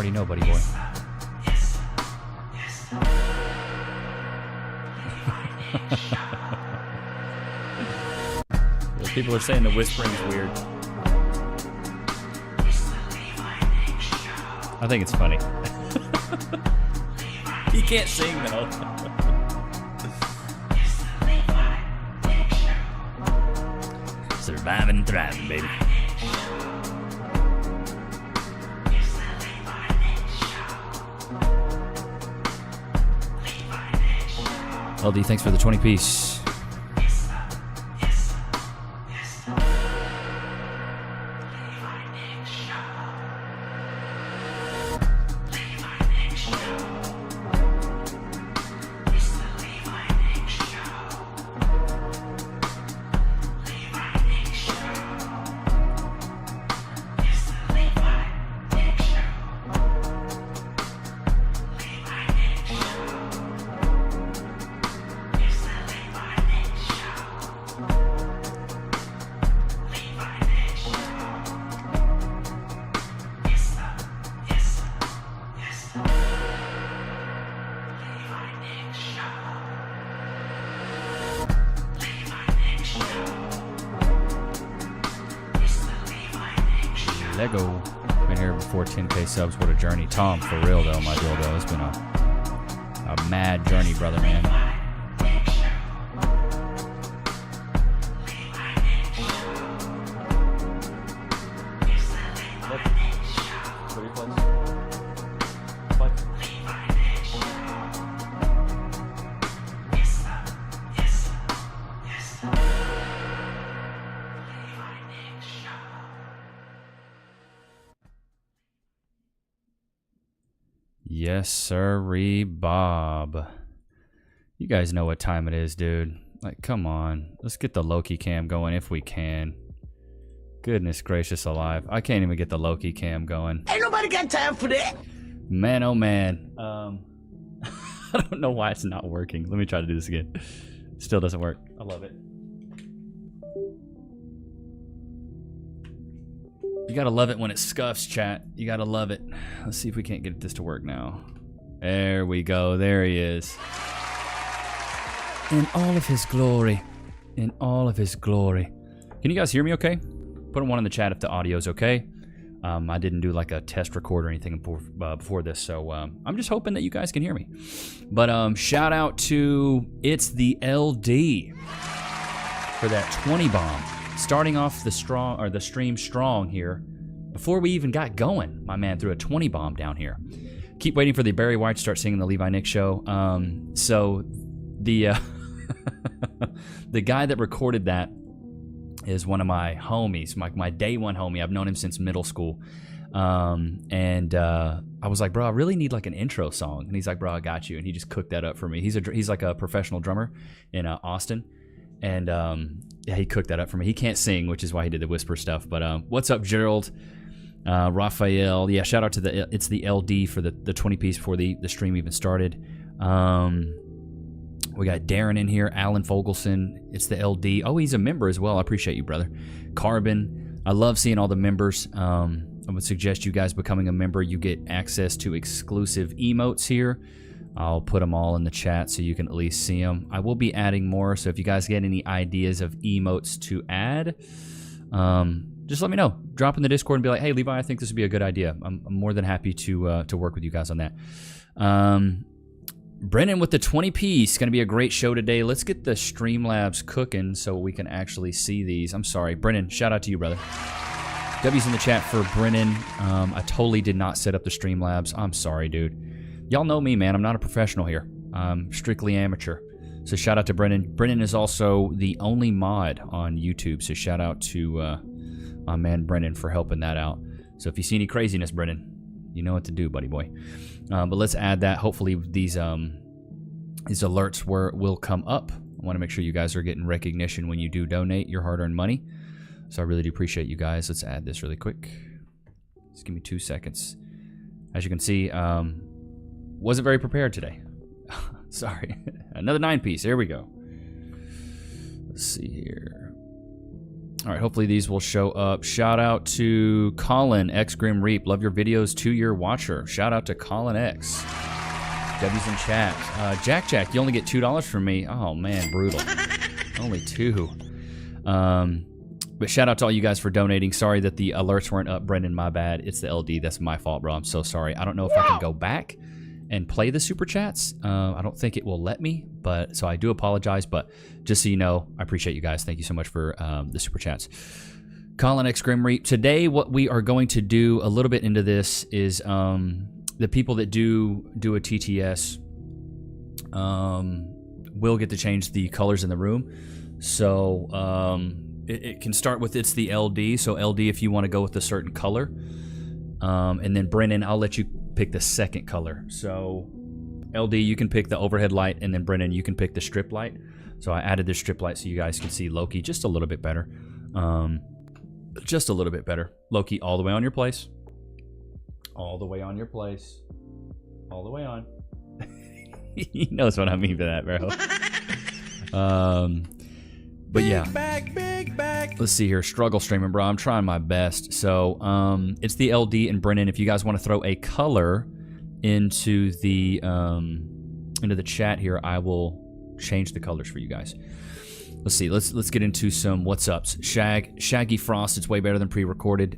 already know, buddy boy. People are saying the whispering is weird. I think it's funny. He can't sing though. Surviving and thriving, baby. LD, thanks for the 20 piece. Lego. Been here before 10K subs. What a journey. Tom, for real though, my dildo. It's been a mad journey, brother, man. Yes, sirree, Bob. You guys know what time it is, dude. Like, come on. Let's get the Loki cam going if we can. Goodness gracious alive. I can't even get the Loki cam going. Ain't nobody got time for that. Man, oh man. I don't know why it's not working. Let me try to do this again. Still doesn't work. I love it. You gotta love it when it scuffs, chat. You gotta love it. Let's see if we can't get this to work now. There we go. There he is. In all of his glory. In all of his glory. Can you guys hear me okay? Put a 1 in the chat if the audio's okay. I didn't do like a test record or anything before this, so I'm just hoping that you guys can hear me. But shout out to It's the LD for that 20 bomb. Starting off the stream strong here. Before we even got going, my man threw a 20 bomb down here. Keep waiting for the Barry White to start singing the Levi Nichs show. So the the guy that recorded that is one of my homies, my day one homie. I've known him since middle school. I was like, bro, I really need like an intro song. And he's like, bro, I got you. And he just cooked that up for me. He's like a professional drummer in Austin. And yeah, he cooked that up for me. He can't sing, which is why he did the whisper stuff. But what's up, Gerald? Raphael. Yeah, shout out to it's the LD for the 20 piece before the stream even started. We got Darren in here, Alan Fogelson. It's the LD. Oh, he's a member as well. I appreciate you, brother. Carbon. I love seeing all the members. I would suggest you guys becoming a member. You get access to exclusive emotes here. I'll put them all in the chat so you can at least see them. I will be adding more, so if you guys get any ideas of emotes to add, just let me know. Drop in the Discord and be like, hey, Levi, I think this would be a good idea. I'm more than happy to work with you guys on that. Brennan with the 20 piece. Going to be a great show today. Let's get the Streamlabs cooking so we can actually see these. I'm sorry. Brennan, shout out to you, brother. W's in the chat for Brennan. I totally did not set up the Streamlabs. I'm sorry, dude. Y'all know me, man. I'm not a professional here. I'm strictly amateur. So shout out to Brennan. Brennan is also the only mod on YouTube. So shout out to my man Brennan for helping that out. So if you see any craziness, Brennan, you know what to do, buddy boy. But let's add that. Hopefully these alerts will come up. I want to make sure you guys are getting recognition when you do donate your hard-earned money. So I really do appreciate you guys. Let's add this really quick. Just give me 2 seconds. As you can see, wasn't very prepared today. Sorry. Another 9 piece. Here we go. Let's see here. All right, hopefully these will show up. Shout out to Colin X Grim Reap. Love your videos, 2-year watcher. Shout out to Colin X. W's in chat. Jack, you only get $2 from me. Oh man, brutal. Only 2. But shout out to all you guys for donating. Sorry that the alerts weren't up, Brendan. My bad. It's the LD. That's my fault, bro. I'm so sorry. I don't know if I can go back and play the super chats. I don't think it will let me, but so I do apologize. But just so you know, I appreciate you guys. Thank you so much for the super chats. Colin X Grim Reap. Today, what we are going to do a little bit into this is the people that do a TTS will get to change the colors in the room. So it can start with it's the LD. So LD, if you want to go with a certain color, and then Brennan, I'll let you pick the second color. So LD, you can pick the overhead light, and then Brennan, you can pick the strip light. So I added this strip light so you guys can see Loki just a little bit better. Just a little bit better. Loki, all the way on your place. All the way on your place. All the way on. He knows what I mean by that, bro. But yeah. Big back. Let's see here. Struggle streaming, bro. I'm trying my best. So it's the LD and Brennan. If you guys want to throw a color into the chat here, I will change the colors for you guys. Let's see. Let's get into some what's ups. Shaggy Frost. It's way better than pre-recorded.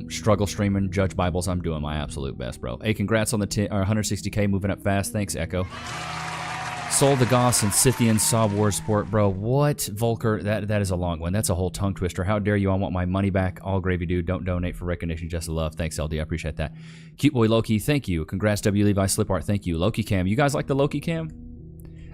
Struggle streaming. Judge Bibles. I'm doing my absolute best, bro. Hey, congrats on the 160K moving up fast. Thanks, Echo. Soul the Goss and Scythian Saw War Sport, bro. What? Volker, that is a long one. That's a whole tongue twister. How dare you? I want my money back. All gravy, dude. Don't donate for recognition, just love. Thanks, LD. I appreciate that. Cute Boy Loki, thank you. Congrats, W. Levi Slip Art. Thank you. Loki Cam. You guys like the Loki Cam?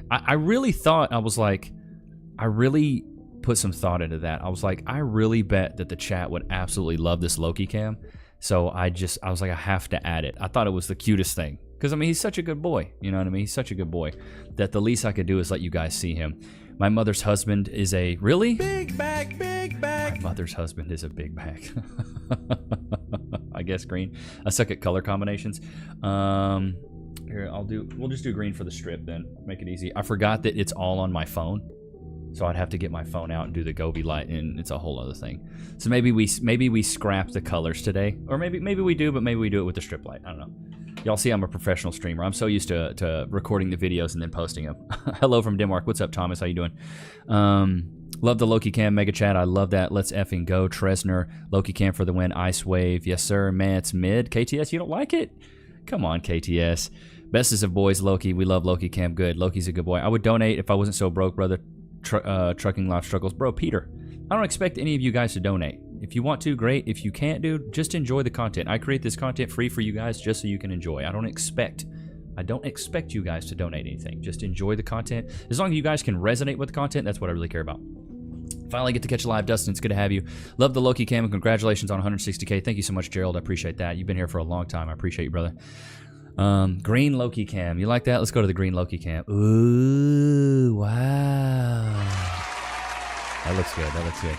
I really thought, I really put some thought into that. I was like, I really bet that the chat would absolutely love this Loki Cam. So I was like, I have to add it. I thought it was the cutest thing. Because, I mean, he's such a good boy. You know what I mean? He's such a good boy that the least I could do is let you guys see him. My mother's husband is a... Really? Big back. My mother's husband is a big back. I guess green. I suck at color combinations. Here, we'll just do green for the strip then. Make it easy. I forgot that it's all on my phone. So I'd have to get my phone out and do the Gobi light, and it's a whole other thing. So maybe we scrap the colors today. Or maybe we do, but maybe we do it with the strip light. I don't know. Y'all see I'm a professional streamer. I'm so used to recording the videos and then posting them. Hello from Denmark. What's up, Thomas? How you doing? Love the Loki Cam Mega Chat. I love that. Let's effing go. Tresner. Loki Cam for the win. Ice Wave. Yes, sir. Man, it's mid. KTS, you don't like it? Come on, KTS. Bestest of boys, Loki. We love Loki Cam. Good. Loki's a good boy. I would donate if I wasn't so broke, brother. Trucking Life Struggles. Bro, Peter, I don't expect any of you guys to donate. If you want to, great. If you can't, dude, just enjoy the content. I create this content free for you guys just so you can enjoy. I don't expect you guys to donate anything. Just enjoy the content. As long as you guys can resonate with the content, that's what I really care about. Finally get to catch a live, Dustin. It's good to have you. Love the Loki Cam, and congratulations on 160K. Thank you so much, Gerald. I appreciate that. You've been here for a long time. I appreciate you, brother. Green Loki Cam. You like that? Let's go to the green Loki Cam. Ooh, wow. That looks good. That looks good.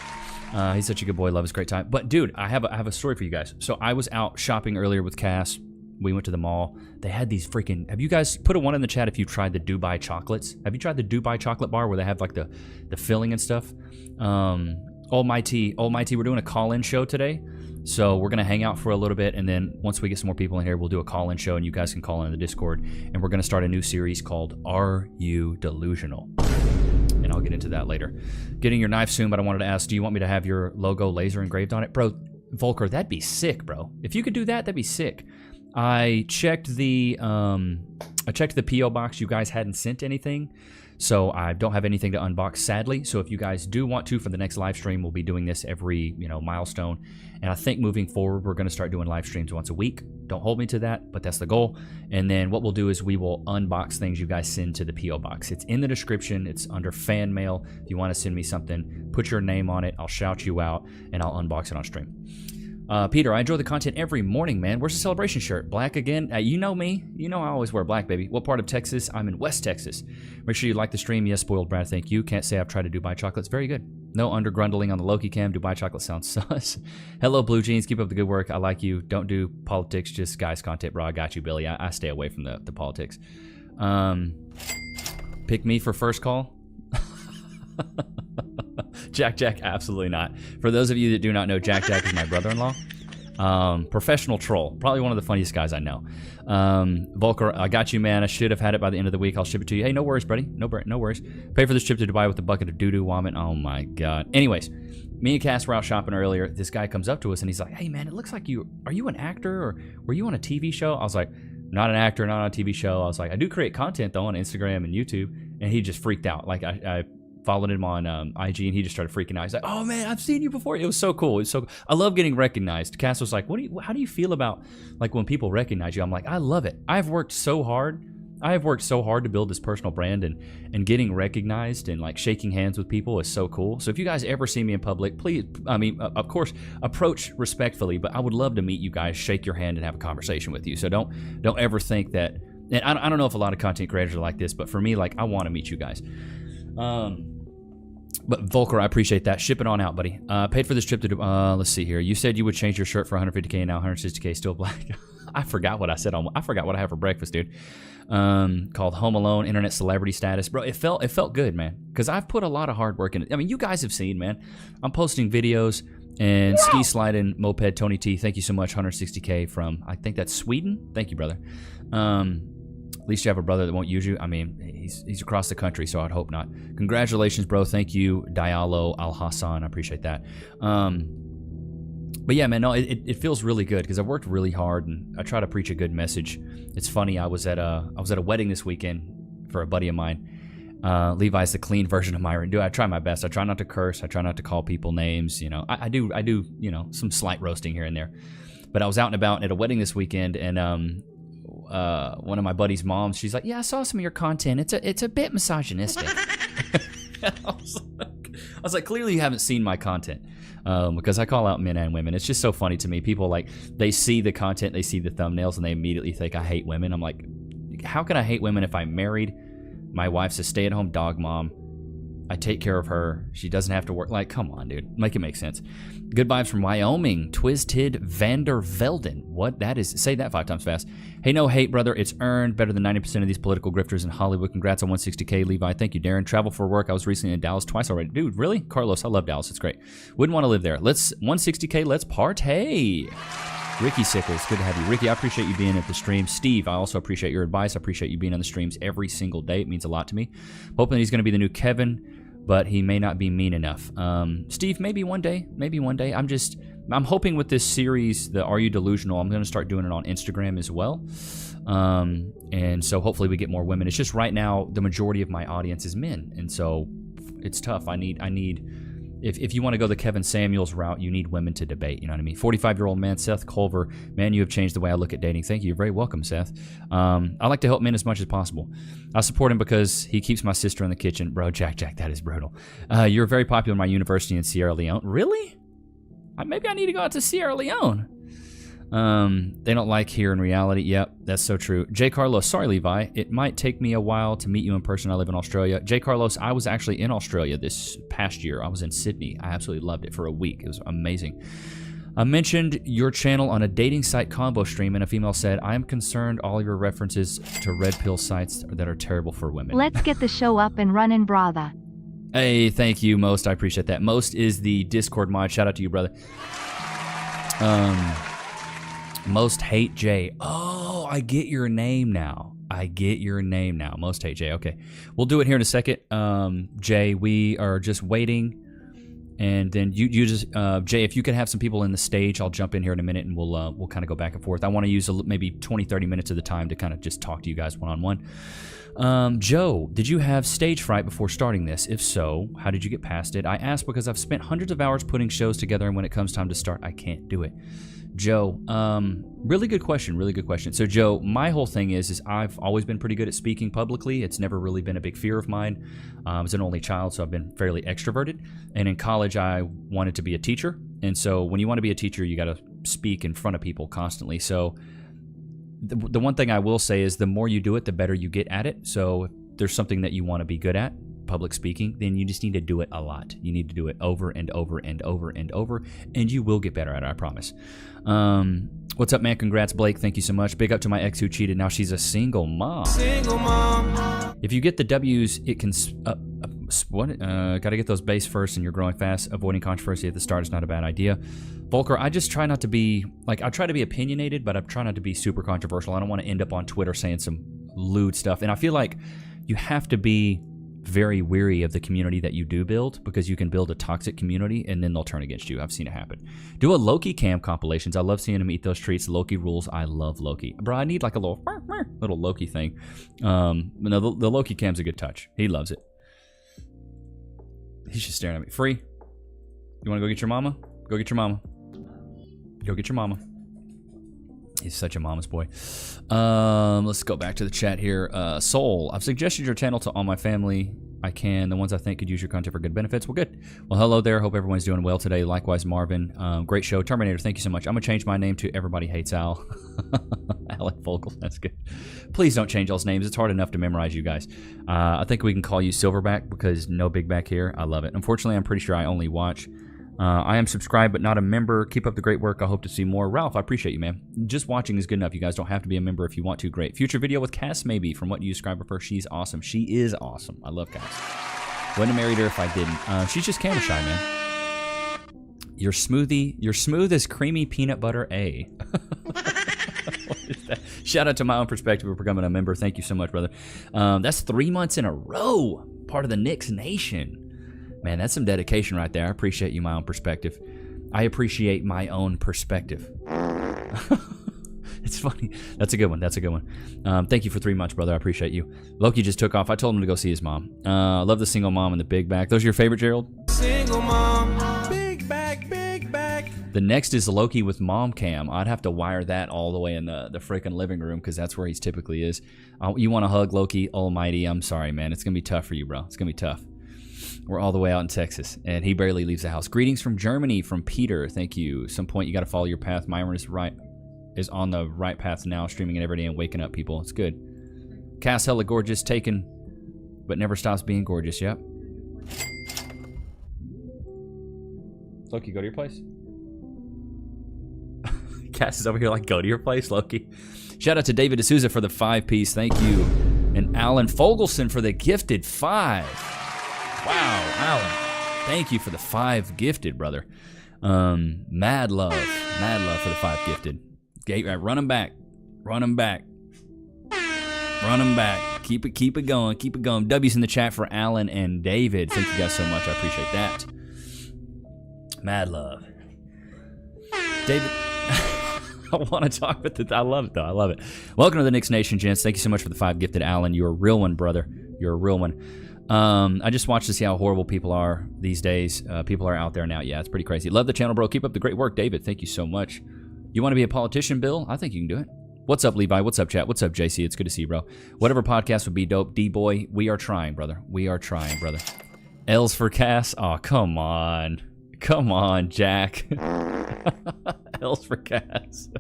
He's such a good boy. Love his great time. But dude, I have a story for you guys. So I was out shopping earlier with Cass. We went to the mall. They had these freaking... Have you guys put a one in the chat if you tried the Dubai chocolates? Have you tried the Dubai chocolate bar where they have like the filling and stuff? Almighty, we're doing a call-in show today. So we're going to hang out for a little bit, and then once we get some more people in here, we'll do a call-in show, and you guys can call in the Discord. And we're going to start a new series called Are You Delusional? And I'll get into that later. Getting your knife soon, but I wanted to ask, do you want me to have your logo laser engraved on it? Bro, Volker, that'd be sick, bro. If you could do that, that'd be sick. I checked the P.O. box. You guys hadn't sent anything, so I don't have anything to unbox, sadly. So if you guys do want to, for the next live stream, we'll be doing this every, milestone. And I think moving forward, we're going to start doing live streams once a week. Don't hold me to that, but that's the goal. And then what we'll do is we will unbox things you guys send to the P.O. box. It's in the description. It's under fan mail. If you want to send me something, put your name on it. I'll shout you out, and I'll unbox it on stream. Peter, I enjoy the content every morning, man. Where's the celebration shirt? Black again? You know me. You know I always wear black, baby. What part of Texas? I'm in West Texas. Make sure you like the stream. Yes, spoiled Brad, thank you. Can't say I've tried to Dubai chocolates. Very good. No undergrundling on the Loki Cam. Dubai chocolate sounds sus. Hello, Blue Jeans. Keep up the good work. I like you. Don't do politics, just guys content, bro. I got you, Billy. I stay away from the politics. Pick me for first call. Jack, absolutely not. For those of you that do not know, Jack is my brother-in-law. Professional troll, probably one of the funniest guys I know. Volker, I got you, man. I should have had it by the end of the week. I'll ship it to you. Hey, no worries, buddy. No worries. Pay for this trip to Dubai with a bucket of doo-doo vomit. Oh my god. Anyways, me and Cass were out shopping earlier. This guy comes up to us and he's like, "Hey, man, it looks like are you an actor or were you on a TV show?" I was like, "Not an actor, not on a TV show." I was like, "I do create content though on Instagram and YouTube," and he just freaked out. Like I followed him on IG, and he just started freaking out. He's like, "Oh man, I've seen you before." It was so cool. I love getting recognized. Cass was like, "How do you feel about like when people recognize you?" I'm like, "I love it. I've worked so hard to build this personal brand, and getting recognized and like shaking hands with people is so cool. So if you guys ever see me in public, please, of course, approach respectfully, but I would love to meet you guys, shake your hand, and have a conversation with you. So don't ever think that. And I don't know if a lot of content creators are like this, but for me, like, I want to meet you guys. But Volker, I appreciate that. Ship it on out, buddy. Paid for this trip to, let's see here. You said you would change your shirt for 150K and now 160K still black. I forgot what I said. I forgot what I have for breakfast, dude. Called Home Alone, internet celebrity status. Bro, it felt good, man. Because I've put a lot of hard work in it. I mean, you guys have seen, man. I'm posting videos and ski sliding moped Tony T. Thank you so much. 160K from, I think that's Sweden. Thank you, brother. At least you have a brother that won't use you. I mean, he's across the country, so I'd hope not. Congratulations, bro. Thank you, Diallo Al Hassan. I appreciate that. But yeah, man, no, it feels really good because I've worked really hard and I try to preach a good message. It's funny. I was at a wedding this weekend for a buddy of mine. Levi's the clean version of Myron. I try my best. I try not to curse. I try not to call people names. You know, I do. You know, some slight roasting here and there. But I was out and about at a wedding this weekend, and one of my buddy's moms, she's like, "Yeah, I saw some of your content. It's a bit misogynistic." I was like, clearly you haven't seen my content, because I call out men and women. It's just so funny to me. People, like, they see the content, they see the thumbnails, and they immediately think I hate women. I'm like, how can I hate women if I'm married? My wife's a stay-at-home dog mom. I take care of her. She doesn't have to work. Like, come on, dude. Make it make sense. Good vibes from Wyoming. Twisted Vander Velden. What that is? Say that 5 times fast. Hey, no hate, brother. It's earned. Better than 90% of these political grifters in Hollywood. Congrats on 160K, Levi. Thank you, Darren. Travel for work. I was recently in Dallas twice already. Dude, really? Carlos, I love Dallas. It's great. Wouldn't want to live there. 160K. Let's partay. Ricky Sickles, good to have you. Ricky, I appreciate you being at the stream. Steve, I also appreciate your advice. I appreciate you being on the streams every single day. It means a lot to me. Hoping that he's going to be the new Kevin, but he may not be mean enough. Steve, maybe one day. I'm hoping with this series, the Are You Delusional, I'm going to start doing it on Instagram as well. And so hopefully we get more women. It's just right now, the majority of my audience is men. And so it's tough. If you want to go the Kevin Samuels route, you need women to debate. You know what I mean? 45-year-old man, Seth Culver. Man, you have changed the way I look at dating. Thank you. You're very welcome, Seth. I like to help men as much as possible. I support him because he keeps my sister in the kitchen. Bro, Jack, that is brutal. You're very popular in my university in Sierra Leone. Really? Maybe I need to go out to Sierra Leone. They don't like here in reality. Yep, that's so true. J. Carlos, sorry, Levi. It might take me a while to meet you in person. I live in Australia. J. Carlos, I was actually in Australia this past year. I was in Sydney. I absolutely loved it for a week. It was amazing. I mentioned your channel on a dating site combo stream, and a female said, I am concerned all your references to red pill sites that are terrible for women. Let's get the show up and running, brother. Hey, thank you, Most. I appreciate that. Most is the Discord mod. Shout out to you, brother. Most Hate Jay. Oh, I get your name now. Most Hate Jay. Okay. We'll do it here in a second. Jay, we are just waiting. And then you just, Jay, if you could have some people in the stage, I'll jump in here in a minute and we'll kind of go back and forth. I want to use maybe 20, 30 minutes of the time to kind of just talk to you guys one-on-one. Joe, did you have stage fright before starting this? If so, how did you get past it? I ask because I've spent hundreds of hours putting shows together, and when it comes time to start, I can't do it. Joe, really good question. So Joe, my whole thing is I've always been pretty good at speaking publicly. It's never really been a big fear of mine. I was an only child, so I've been fairly extroverted. And in college, I wanted to be a teacher. And so when you want to be a teacher, you got to speak in front of people constantly. So the one thing I will say is the more you do it, the better you get at it. So if there's something that you want to be good at, public speaking, then you just need to do it a lot. You need to do it over and over and over and over, and you will get better at it, I promise. What's up, man? Congrats, Blake. Thank you so much. Big up to my ex who cheated. Now she's a single mom. If you get the W's, it can What? Got to get those base first, and you're growing fast. Avoiding controversy at the start is not a bad idea. Volker, I just try not to be like I try to be opinionated, but I try not to be super controversial. I don't want to end up on Twitter saying some lewd stuff, and I feel like you have to be very weary of the community that you do build, because you can build a toxic community and then they'll turn against you. I've seen it happen. Do a Loki cam compilations. I love seeing him eat those treats. Loki rules. I love Loki. Bro, I need like a little Loki thing. No, the Loki cam's a good touch. He loves it. He's just staring at me. Free? You want to go get your mama? Go get your mama. Go get your mama. He's such a mama's boy. Let's go back to the chat here. Soul, I've suggested your channel to all my family. I can. The ones I think could use your content for good benefits. Well, good. Well, hello there. Hope everyone's doing well today. Likewise, Marvin. Great show. Terminator, thank you so much. I'm going to change my name to Everybody Hates Al. Alec Vogel, that's good. Please don't change those names. It's hard enough to memorize you guys. I think we can call you Silverback because no big back here. I love it. Unfortunately, I'm pretty sure I only watch. I am subscribed but not a member. Keep up the great work. I hope to see more. Ralph, I appreciate you, man. Just watching is good enough. You guys don't have to be a member if you want to. Great. Future video with Cass, maybe. From what you described of her, she's awesome. She is awesome. I love Cass. Wouldn't have married her if I didn't. She's just camera shy, man. Your smoothie, you're smooth as creamy peanut butter A. What is that? Shout out to My Own Perspective for becoming a member. Thank you so much, brother. That's 3 months in a row. Part of the Nichs Nation. Man, that's some dedication right there. I appreciate you, My Own Perspective. I appreciate my own perspective. It's funny. That's a good one. That's a good one. Thank you for 3 months, brother. I appreciate you. Loki just took off. I told him to go see his mom. Love the single mom and the big back. Those are your favorite, Gerald? Single mom, big back, big back. The next is Loki with mom cam. I'd have to wire that all the way in the freaking living room because that's where he typically is. You want to hug Loki Almighty? I'm sorry, man. It's going to be tough for you, bro. It's going to be tough. We're all the way out in Texas, and he barely leaves the house. Greetings from Germany, from Peter. Thank you. Some point you got to follow your path. Myron is on the right path now, streaming it every day and waking up people. It's good. Cass hella gorgeous, taken, but never stops being gorgeous. Yep. Loki, go to your place. Cass is over here like, go to your place, Loki. Shout out to David D'Souza for the 5-piece. Thank you. And Alan Fogelson for the gifted 5. Wow, Alan. Thank you for the 5 gifted, brother. Mad love for the 5 gifted. Run them back. Run them back. Run them back. Keep it going. Keep it going. W's in the chat for Alan and David. Thank you guys so much. I appreciate that. Mad love. David, I want to talk with it. I love it, though. I love it. Welcome to the Nichs Nation, gents. Thank you so much for the 5 gifted, Alan. You're a real one, brother. You're a real one. I just watched to see how horrible people are these days. People are out there now. Yeah, it's pretty crazy. Love the channel, bro. Keep up the great work, David. Thank you so much. You want to be a politician, Bill? I think you can do it. What's up, Levi? What's up, chat? What's up, JC? It's good to see you, bro. Whatever podcast would be dope. D-boy, we are trying, brother. We are trying, brother. L's for Cass? Oh, come on. Come on, Jack. L's for Cass.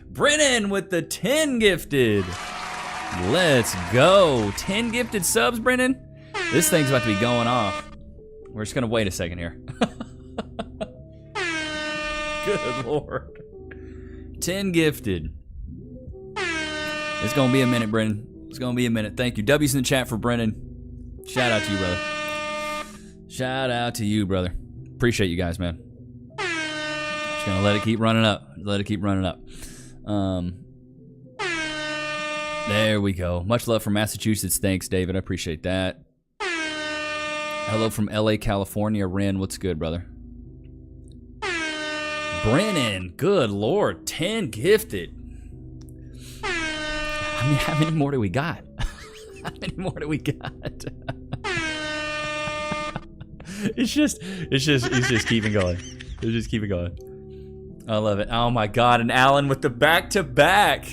Brennan with the 10 gifted. Let's go. 10 gifted subs, Brennan. This thing's about to be going off. We're just going to wait a second here. Good Lord. 10 gifted. It's going to be a minute, Brennan. It's going to be a minute. Thank you. W's in the chat for Brennan. Shout out to you, brother. Shout out to you, brother. Appreciate you guys, man. Just going to let it keep running up. Let it keep running up. There we go. Much love from Massachusetts. Thanks, David. I appreciate that. Hello from LA, California. Ren, what's good, brother? Brennan, good Lord. 10 gifted. I mean, how many more do we got? How many more do we got? It's just keeping going. It's just keeping going. I love it. Oh my God. And Alan with the back-to-back.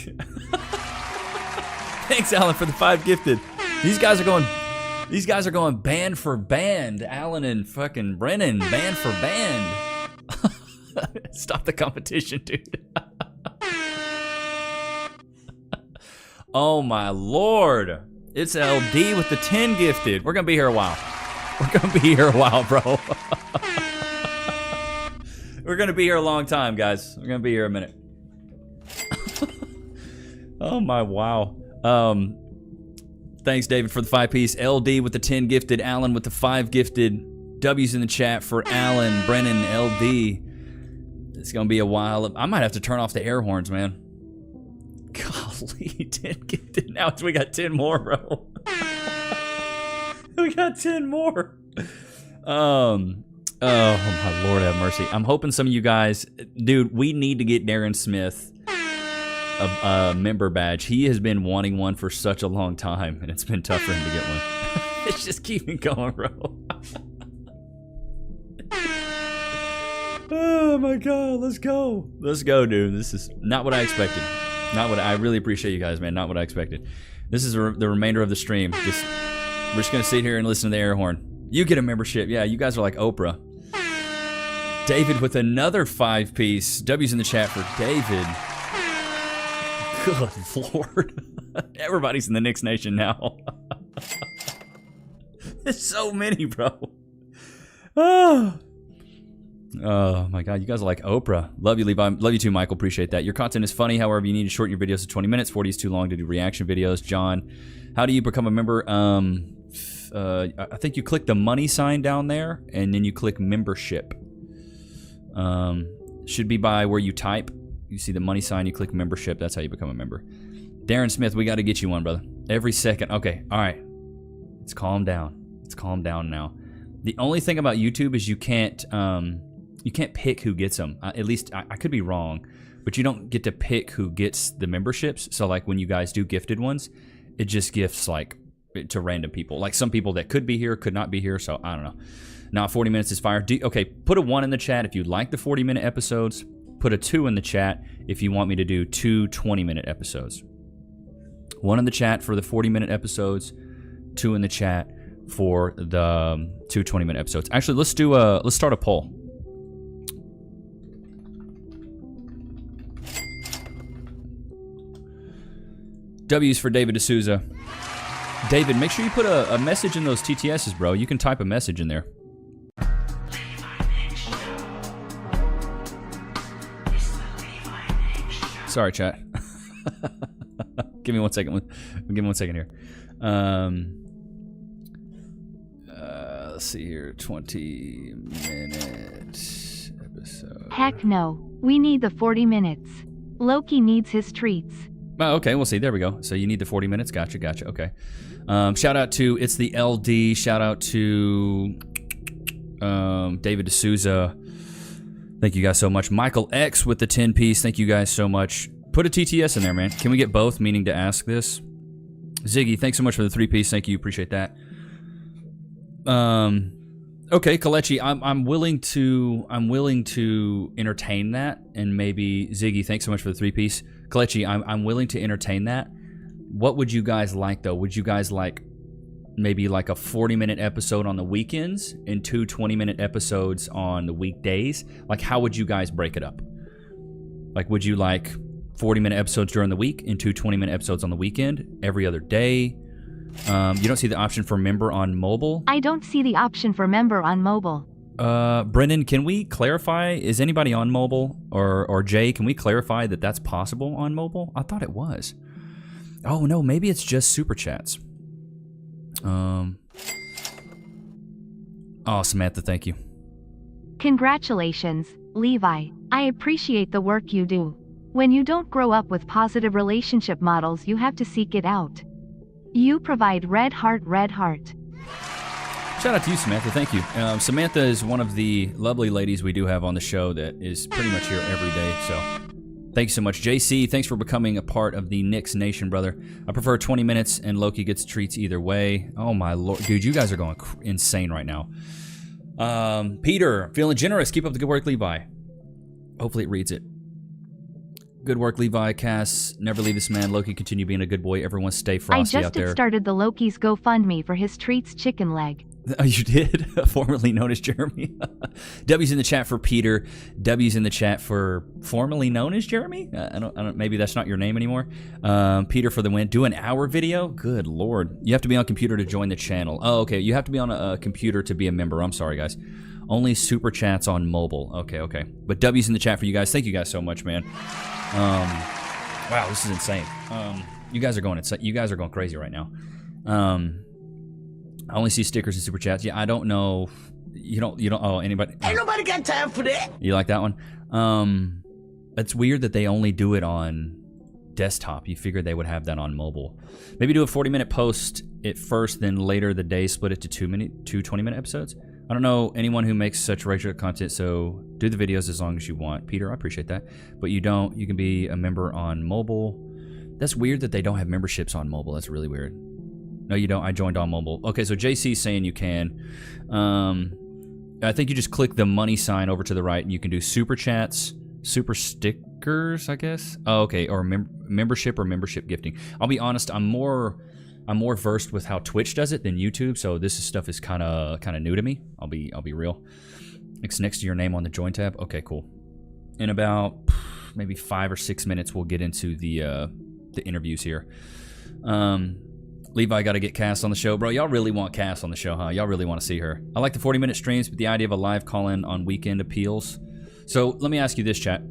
Thanks, Alan, for the 5 gifted. These guys are going band for band. Alan and fucking Brennan, band for band. Stop the competition, dude. Oh my Lord. It's LD with the 10 gifted. We're gonna be here a while. We're gonna be here a while, bro. We're gonna be here a long time, guys. We're gonna be here a minute. Oh my wow. Thanks, David, for the 5-piece. LD with the 10 gifted. Alan with the 5 gifted. W's in the chat for Alan, Brennan, LD. It's going to be a while. I might have to turn off the air horns, man. Golly, 10 gifted. Now we got 10 more, bro. We got 10 more. Oh, my Lord have mercy. I'm hoping some of you guys... Dude, we need to get Darren Smith a member badge. He has been wanting one for such a long time, and it's been tough for him to get one. It's just keeping going, bro. Oh, my God. Let's go. Let's go, dude. This is not what I expected. Not what I really appreciate you guys, man. Not what I expected. This is the remainder of the stream. We're just going to sit here and listen to the air horn. You get a membership. Yeah, you guys are like Oprah. David with another 5-piece. W's in the chat for David. Good Lord. Everybody's in the Nichs Nation now. There's so many, bro. Oh, my God. You guys are like Oprah. Love you, Levi. Love you too, Michael. Appreciate that. Your content is funny. However, you need to shorten your videos to 20 minutes. 40 is too long to do reaction videos. John, how do you become a member? I think you click the money sign down there, and then you click membership. Should be by where you type. You see the money sign, you click membership. That's how you become a member. Darren Smith, we got to get you one, brother. Every second. Okay, all right. It's calm down. It's calm down now. The only thing about YouTube is you can't pick who gets them. At least I could be wrong, but you don't get to pick who gets the memberships. So like when you guys do gifted ones, it just gifts like to random people. Like some people that could be here, could not be here. So I don't know. Now 40 minutes is fire. Okay, put a 1 in the chat if you like the 40-minute episodes. Put a 2 in the chat if you want me to do 2 20-minute episodes. 1 in the chat for the 40-minute episodes. 2 in the chat for the 2 20-minute episodes. Actually, let's start a poll. W's for David D'Souza. David, make sure you put a message in those TTSs, bro. You can type a message in there. Sorry, chat. Give me 1 second. Give me 1 second here. Let's see here. 20-minute episode. Heck no. We need the 40 minutes. Loki needs his treats. Oh, okay. We'll see. There we go. So you need the 40 minutes. Gotcha. Okay. Shout out to It's the LD. Shout out to David D'Souza. Thank you guys so much. Michael X with the 10-piece. Thank you guys so much. Put a TTS in there, man. Can we get both? Meaning to ask this. Ziggy, thanks so much for the 3-piece. Thank you. Appreciate that. Okay, Kalechi, I'm willing to entertain that, and maybe Ziggy, thanks so much for the 3-piece. Kalechi, I'm willing to entertain that. What would you guys like though? Would you guys like maybe like a 40-minute episode on the weekends and 2 20-minute episodes on the weekdays? Like, how would you guys break it up? Like, would you like 40-minute episodes during the week and 2 20-minute episodes on the weekend every other day? You don't see the option for member on mobile? I don't see the option for member on mobile. Brendan, can we clarify? Is anybody on mobile? Or Jay, can we clarify that that's possible on mobile? I thought it was. Oh, no, maybe it's just super chats. Oh, Samantha, thank you. Congratulations, Levi. I appreciate the work you do. When you don't grow up with positive relationship models, you have to seek it out. You provide red heart, red heart. Shout out to you, Samantha. Thank you. Samantha is one of the lovely ladies we do have on the show that is pretty much here every day. So thank you so much. JC, thanks for becoming a part of the Nichs Nation, brother. I prefer 20 minutes, and Loki gets treats either way. Oh, my Lord. Dude, you guys are going insane right now. Peter, feeling generous. Keep up the good work, Levi. Hopefully it reads it. Good work, Levi. Cass, never leave this man. Loki, continue being a good boy. Everyone stay frosty out there. I just started the Loki's GoFundMe for his treats chicken leg. Oh, you did? Formerly known as Jeremy. W's in the chat for Peter. W's in the chat for formerly known as Jeremy. I don't. Maybe that's not your name anymore. Peter for the win. Do an hour video. Good Lord. You have to be on computer to join the channel. Oh, okay. You have to be on a computer to be a member. I'm sorry, guys. Only super chats on mobile. Okay. But W's in the chat for you guys. Thank you guys so much, man. Wow, this is insane. You guys are going insane. You guys are going crazy right now. I only see stickers and super chats. Yeah, I don't know. You don't. Oh, anybody? Ain't nobody got time for that. You like that one? It's weird that they only do it on desktop. You figured they would have that on mobile. Maybe do a 40-minute post at first, then later the day split it to two 20-minute episodes. I don't know anyone who makes such regular content, so do the videos as long as you want. Peter, I appreciate that. But you don't. You can be a member on mobile. That's weird that they don't have memberships on mobile. That's really weird. No, you don't. I joined on mobile. Okay, so JC's saying you can. I think you just click the money sign over to the right, and you can do super chats, super stickers, I guess. Oh, okay, or membership or membership gifting. I'll be honest. I'm more versed with how Twitch does it than YouTube, so this stuff is kind of new to me. I'll be real. It's next to your name on the join tab. Okay, cool. In about maybe 5 or 6 minutes, we'll get into the interviews here. Levi got to get Cass on the show. Bro, y'all really want Cass on the show, huh? Y'all really want to see her. I like the 40-minute streams, but the idea of a live call-in on weekend appeals. So let me ask you this, chat.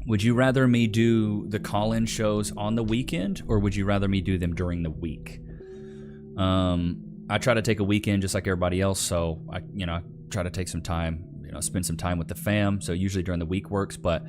Would you rather me do the call-in shows on the weekend, or would you rather me do them during the week? I try to take a weekend just like everybody else, so I try to take some time, spend some time with the fam. So usually during the week works, but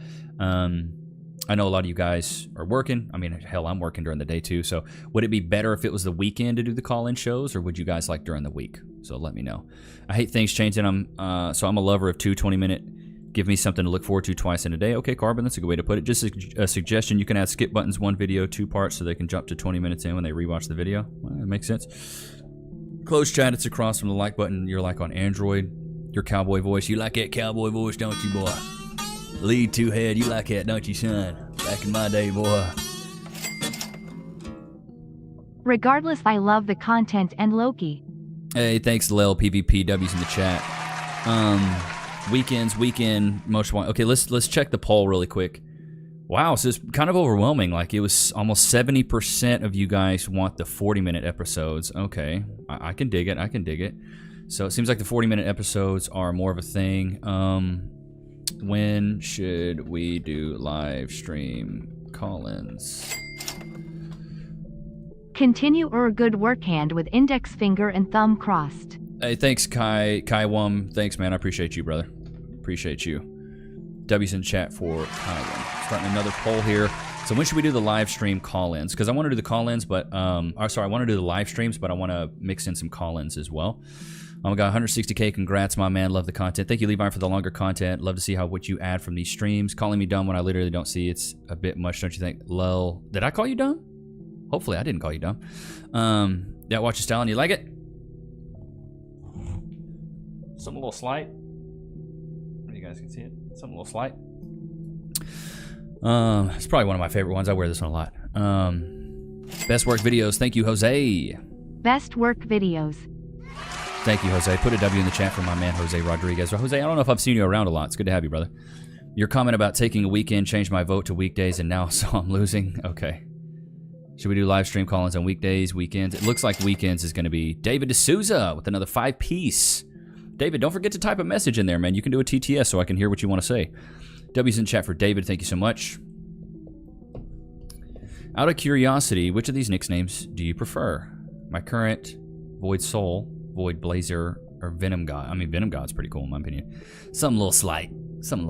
I know a lot of you guys are working. I mean, hell, I'm working during the day too. So would it be better if it was the weekend to do the call-in shows, or would you guys like during the week? So let me know. I hate things changing. So I'm a lover of 2 20-minute. Give me something to look forward to twice in a day. Okay, Carbon, that's a good way to put it. Just a suggestion. You can add skip buttons, 1 video, 2 parts, so they can jump to 20 minutes in when they rewatch the video. Well, that makes sense. Close chat. It's across from the like button. You're like on Android. Your cowboy voice. You like that cowboy voice, don't you, boy? Lead 2 head, you like that, don't you, son? Back in my day, boy. Regardless, I love the content and Loki. Hey, thanks, Lel PvPW's in the chat. Weekend, most want. Okay, let's check the poll really quick. Wow, so it's kind of overwhelming. Like, it was almost 70% of you guys want the 40-minute episodes. Okay, I can dig it. So it seems like the 40-minute episodes are more of a thing. When should we do live stream call-ins? Continue or a good work hand with index finger and thumb crossed. Hey, thanks, Kai Wum. Thanks, man. I appreciate you, brother. Appreciate you. W's in chat for Kai Wum. Starting another poll here. So when should we do the live stream call-ins? Because I want to do the call-ins, but I want to do the live streams, but I want to mix in some call-ins as well. We got 160K. Congrats, my man. Love the content. Thank you, Levi, for the longer content. Love to see what you add from these streams. Calling me dumb when I literally don't see it's a bit much, don't you think? Lol. Did I call you dumb? Hopefully, I didn't call you dumb. Yeah, watch your style and you like it? Something a little slight. You guys can see it. Something a little slight. It's probably one of my favorite ones. I wear this one a lot. Best work videos. Thank you, Jose. Best work videos. Thank you, Jose. Put a W in the chat for my man, Jose Rodriguez. Jose, I don't know if I've seen you around a lot. It's good to have you, brother. Your comment about taking a weekend changed my vote to weekdays, and now so I'm losing. Okay. Should we do live stream call-ins on weekdays, weekends? It looks like weekends is going to be David D'Souza with another 5-piece. David, don't forget to type a message in there, man. You can do a TTS so I can hear what you want to say. W's in chat for David. Thank you so much. Out of curiosity, which of these nicknames do you prefer? My current, Void Soul, Void Blazer, or Venom God? I mean, Venom God's pretty cool in my opinion. Something a little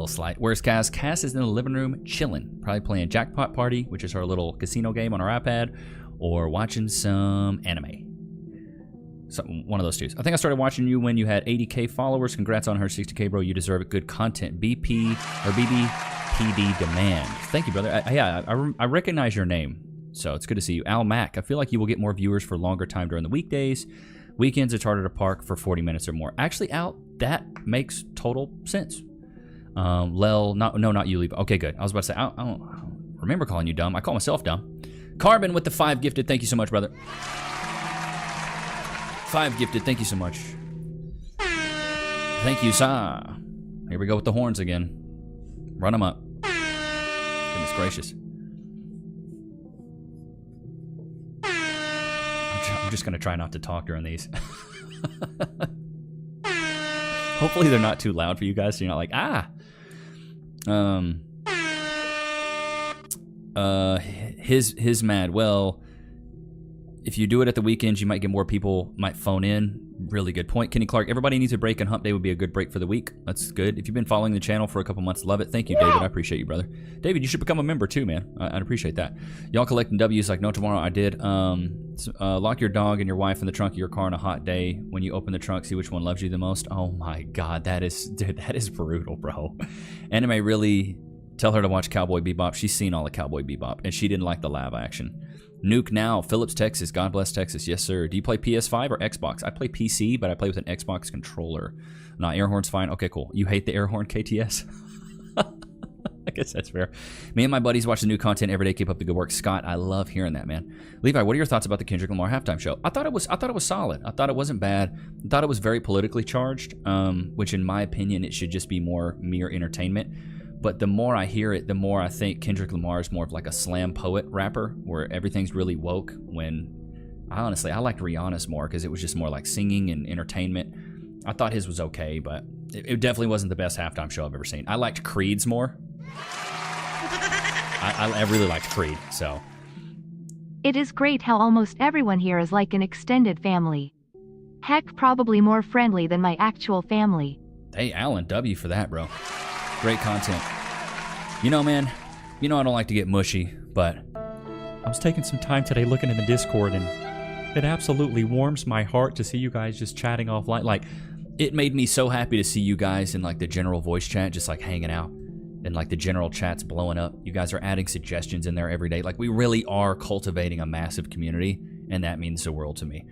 slight. Where's Cass? Cass is in the living room chilling. Probably playing Jackpot Party, which is our little casino game on our iPad, or watching some anime. One of those two. I think I started watching you when you had 80K followers. Congrats on her 60K, bro. You deserve it. Good content. BP or BBPD Demand. Thank you, brother. I recognize your name, so it's good to see you. Al Mac. I feel like you will get more viewers for longer time during the weekdays. Weekends, it's harder to park for 40 minutes or more. Actually, Al, that makes total sense. Lel, not you, Levi. Okay, good. I was about to say, I don't remember calling you dumb. I call myself dumb. Carbon with the 5 gifted. Thank you so much, brother. 5 gifted. Thank you so much. Thank you, sir. Here we go with the horns again. Run them up. Goodness gracious. I'm just going to try not to talk during these. Hopefully they're not too loud for you guys, so you're not like, ah. His mad. Well, If you do it at the weekends, you might get more people might phone in. Really good point. Kenny Clark, everybody needs a break, and hump day would be a good break for the week. That's good. If you've been following the channel for a couple months, love it. Thank you, David. I appreciate you, brother. David, you should become a member too, man. I'd appreciate that. Y'all collecting W's like no tomorrow. I did. Lock your dog and your wife in the trunk of your car on a hot day. When you open the trunk, see which one loves you the most. Oh my God, that is brutal, bro. Anime really tell her to watch Cowboy Bebop. She's seen all of Cowboy Bebop, and she didn't like the live action. Nuke now, Phillips, Texas. God bless Texas. Yes, sir. Do you play PS5 or Xbox? I play PC, but I play with an Xbox controller. Nah, air horn's fine. Okay, cool. You hate the air horn, KTS? I guess that's fair. Me and my buddies watch the new content every day. Keep up the good work. Scott, I love hearing that, man. Levi, what are your thoughts about the Kendrick Lamar halftime show? I thought it was solid. I thought it wasn't bad. I thought it was very politically charged, which in my opinion, it should just be more mere entertainment. But the more I hear it, the more I think Kendrick Lamar is more of like a slam poet rapper where everything's really woke, when I liked Rihanna's more because it was just more like singing and entertainment. I thought his was okay, but it definitely wasn't the best halftime show I've ever seen. I liked Creed's more. I really liked Creed, so. It is great how almost everyone here is like an extended family. Heck, probably more friendly than my actual family. Hey, Alan, W for that, bro. Great content. You know, man, I don't like to get mushy, but I was taking some time today looking in the Discord, and it absolutely warms my heart to see you guys just chatting offline. Like, it made me so happy to see you guys in like the general voice chat, just like hanging out, and like the general chat's blowing up. You guys are adding suggestions in there every day. Like, we really are cultivating a massive community, and that means the world to me.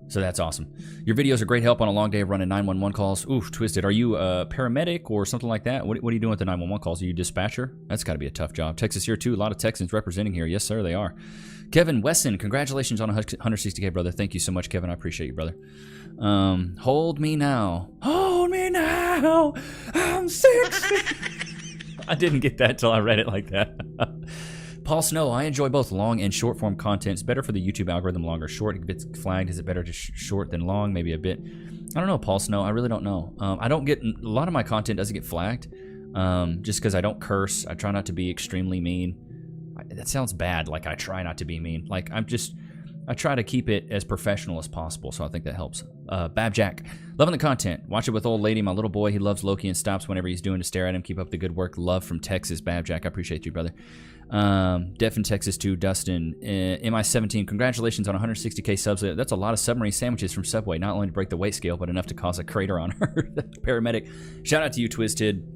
So that's awesome. Your videos are great help on a long day of running 911 calls. Oof, Twisted. Are you a paramedic or something like that? What are you doing with the 911 calls? Are you a dispatcher? That's got to be a tough job. Texas here, too. A lot of Texans representing here. Yes, sir, they are. Kevin Wesson, congratulations on 160K, brother. Thank you so much, Kevin. I appreciate you, brother. Hold me now. Hold me now. I'm 60. I didn't get that till I read it like that. Paul Snow, I enjoy both long and short form content. It's better for the YouTube algorithm, long or short. It gets flagged. Is it better to short than long? Maybe a bit. I don't know, Paul Snow. I really don't know. I don't get, a lot of my content doesn't get flagged just because I don't curse. I try not to be extremely mean. That sounds bad. Like, I try not to be mean. Like, I try to keep it as professional as possible, so I think that helps. Babjack, loving the content. Watch it with old lady. My little boy, he loves Loki and stops whenever he's doing to stare at him. Keep up the good work. Love from Texas, Babjack. I appreciate you, brother. Def in Texas too, Dustin. MI17, congratulations on 160K subs. That's a lot of submarine sandwiches from Subway. Not only to break the weight scale, but enough to cause a crater on Earth. Paramedic. Shout out to you, Twisted,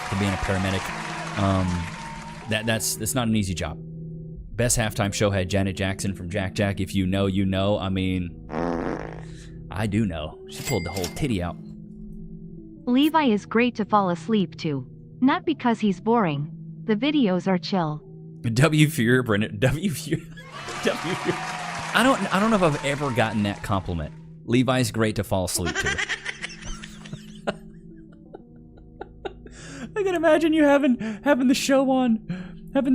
for being a paramedic. That's not an easy job. Best halftime show had Janet Jackson from Jack Jack. If you know, you know. I mean, I do know. She pulled the whole titty out. Levi is great to fall asleep to. Not because he's boring. The videos are chill. W Fury, Brennan. W Fury. W Fury. I don't know if I've ever gotten that compliment. Levi's great to fall asleep to. I can imagine you having the show on in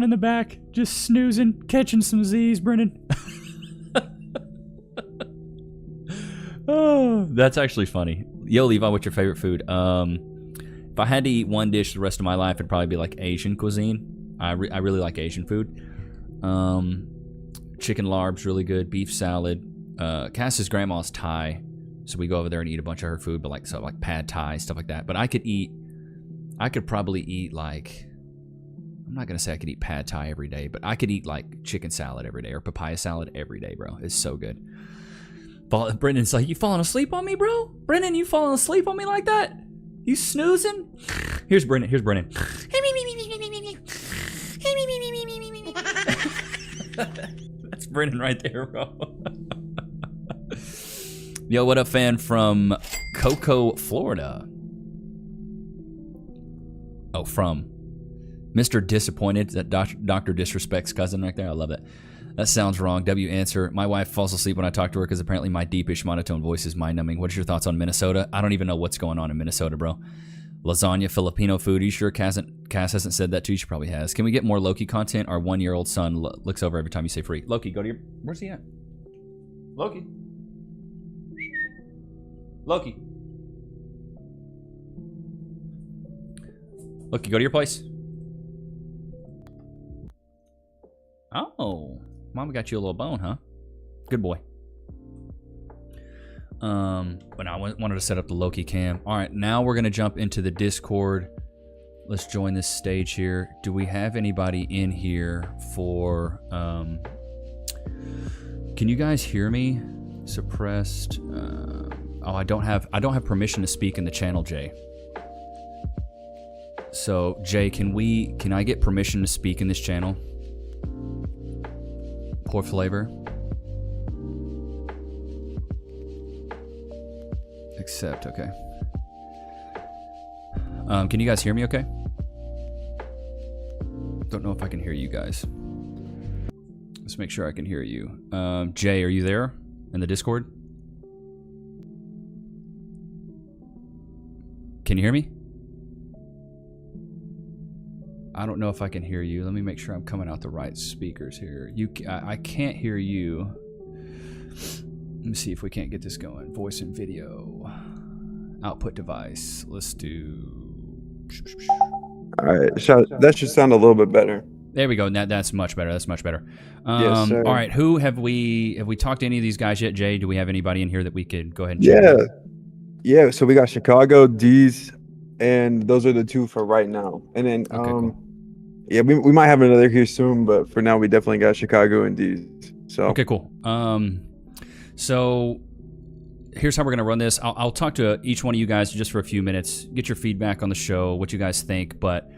the back, just snoozing, catching some Z's, Brennan. Oh, that's actually funny. Yo, Levi, what's your favorite food? If I had to eat one dish the rest of my life, it'd probably be like Asian cuisine. I really like Asian food. Chicken larb's really good. Beef salad. Cass's grandma's Thai, so we go over there and eat a bunch of her food, but like pad Thai, stuff like that. But I could probably eat like, I'm not gonna say I could eat pad Thai every day, but I could eat like chicken salad every day or papaya salad every day, bro. It's so good. Brendan's like, you falling asleep on me, bro? Brendan, you falling asleep on me like that? You snoozing? Here's Brendan. That's Brendan right there, bro. Yo, what up, fan from Cocoa, Florida? Oh, from Mr. Disappointed. That Dr. Disrespect's cousin right there. I love it. That sounds wrong. W answer. My wife falls asleep when I talk to her because apparently my deepish monotone voice is mind-numbing. What are your thoughts on Minnesota? I don't even know what's going on in Minnesota, bro. Lasagna, Filipino food. Are you sure Cass hasn't said that too? She probably has. Can we get more Loki content? Our 1-year-old son looks over every time you say free. Loki, go to your... Where's he at? Loki. Loki, go to your place. Oh. Mama got you a little bone, huh? Good boy. But I wanted to set up the Loki cam. All right, now we're gonna jump into the Discord. Let's join this stage here. Do we have anybody in here for? Can you guys hear me? Suppressed. Oh, I don't have permission to speak in the channel, Jay. So Jay, can I get permission to speak in this channel? Poor flavor. Accept, okay. Can you guys hear me okay? Don't know if I can hear you guys. Let's make sure I can hear you. Jay, are you there in the Discord? Can you hear me? I don't know if I can hear you. Let me make sure I'm coming out the right speakers here. I can't hear you. Let me see if we can't get this going. Voice and video. Output device. Let's do... All right. That should sound a little bit better. There we go. That's much better. That's much better. Yes, sir. All right. Who have we talked to any of these guys yet, Jay? Do we have anybody in here that we could go ahead and check out? Yeah. So we got Chicago, D's, and those are the two for right now. And then, Okay, cool. Yeah, we might have another here soon, but for now we definitely got Chicago and D's. So Okay, cool. So here's how we're gonna run this. I'll talk to each one of you guys just for a few minutes, get your feedback on the show, what you guys think. But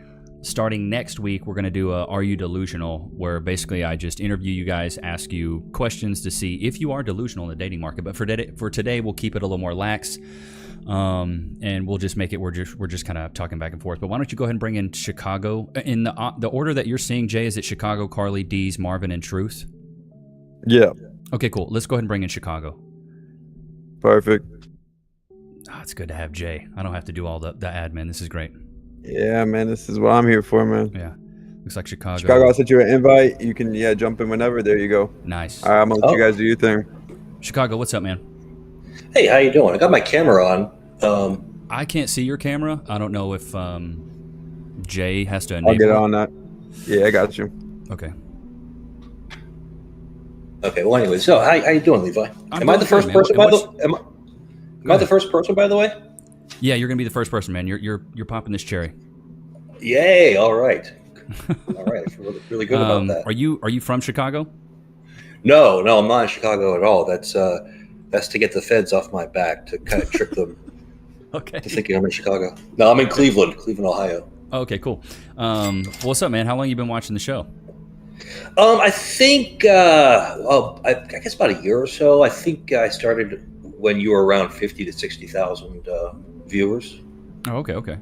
starting next week, we're gonna do a Are You Delusional, where basically I just interview you guys, ask you questions to see if you are delusional in the dating market. But for today, we'll keep it a little more lax. And we'll just make it we're just kind of talking back and forth. But why don't you go ahead and bring in Chicago in the order that you're seeing, Jay? Is it Chicago, Carly, D's, Marvin, and Truth? yeah, Okay, cool. Let's go ahead and bring in Chicago. perfect. Oh, it's good to have Jay. I don't have to do all the admin. This is great. Yeah, man, this is what I'm here for, man. Yeah, looks like Chicago. Chicago, I sent you an invite. You can jump in whenever. There you go. Nice. All right, I'm gonna let you guys do your thing. Chicago, what's up, man? Hey, how you doing? I got my camera on. I can't see your camera. I don't know if Jay has to enable I'll get on that. Yeah, I got you. Okay. Okay. Well, anyway, so how you doing, Levi? Am I doing the first good, man. person? Am I the first person, by the way? Yeah, you're gonna be the first person, man. You're popping this cherry. Yay! All right. All right. I feel really good about that. Are you from Chicago? No, I'm not in Chicago at all. That's to get the feds off my back, to kind of trick them Okay. to thinking I'm in Chicago. No, I'm in Cleveland, Ohio. Okay, cool. What's up, man? How long you been watching the show? I think, I guess about a year or so. I think I started when you were around 50 to 60,000 viewers. Oh, okay.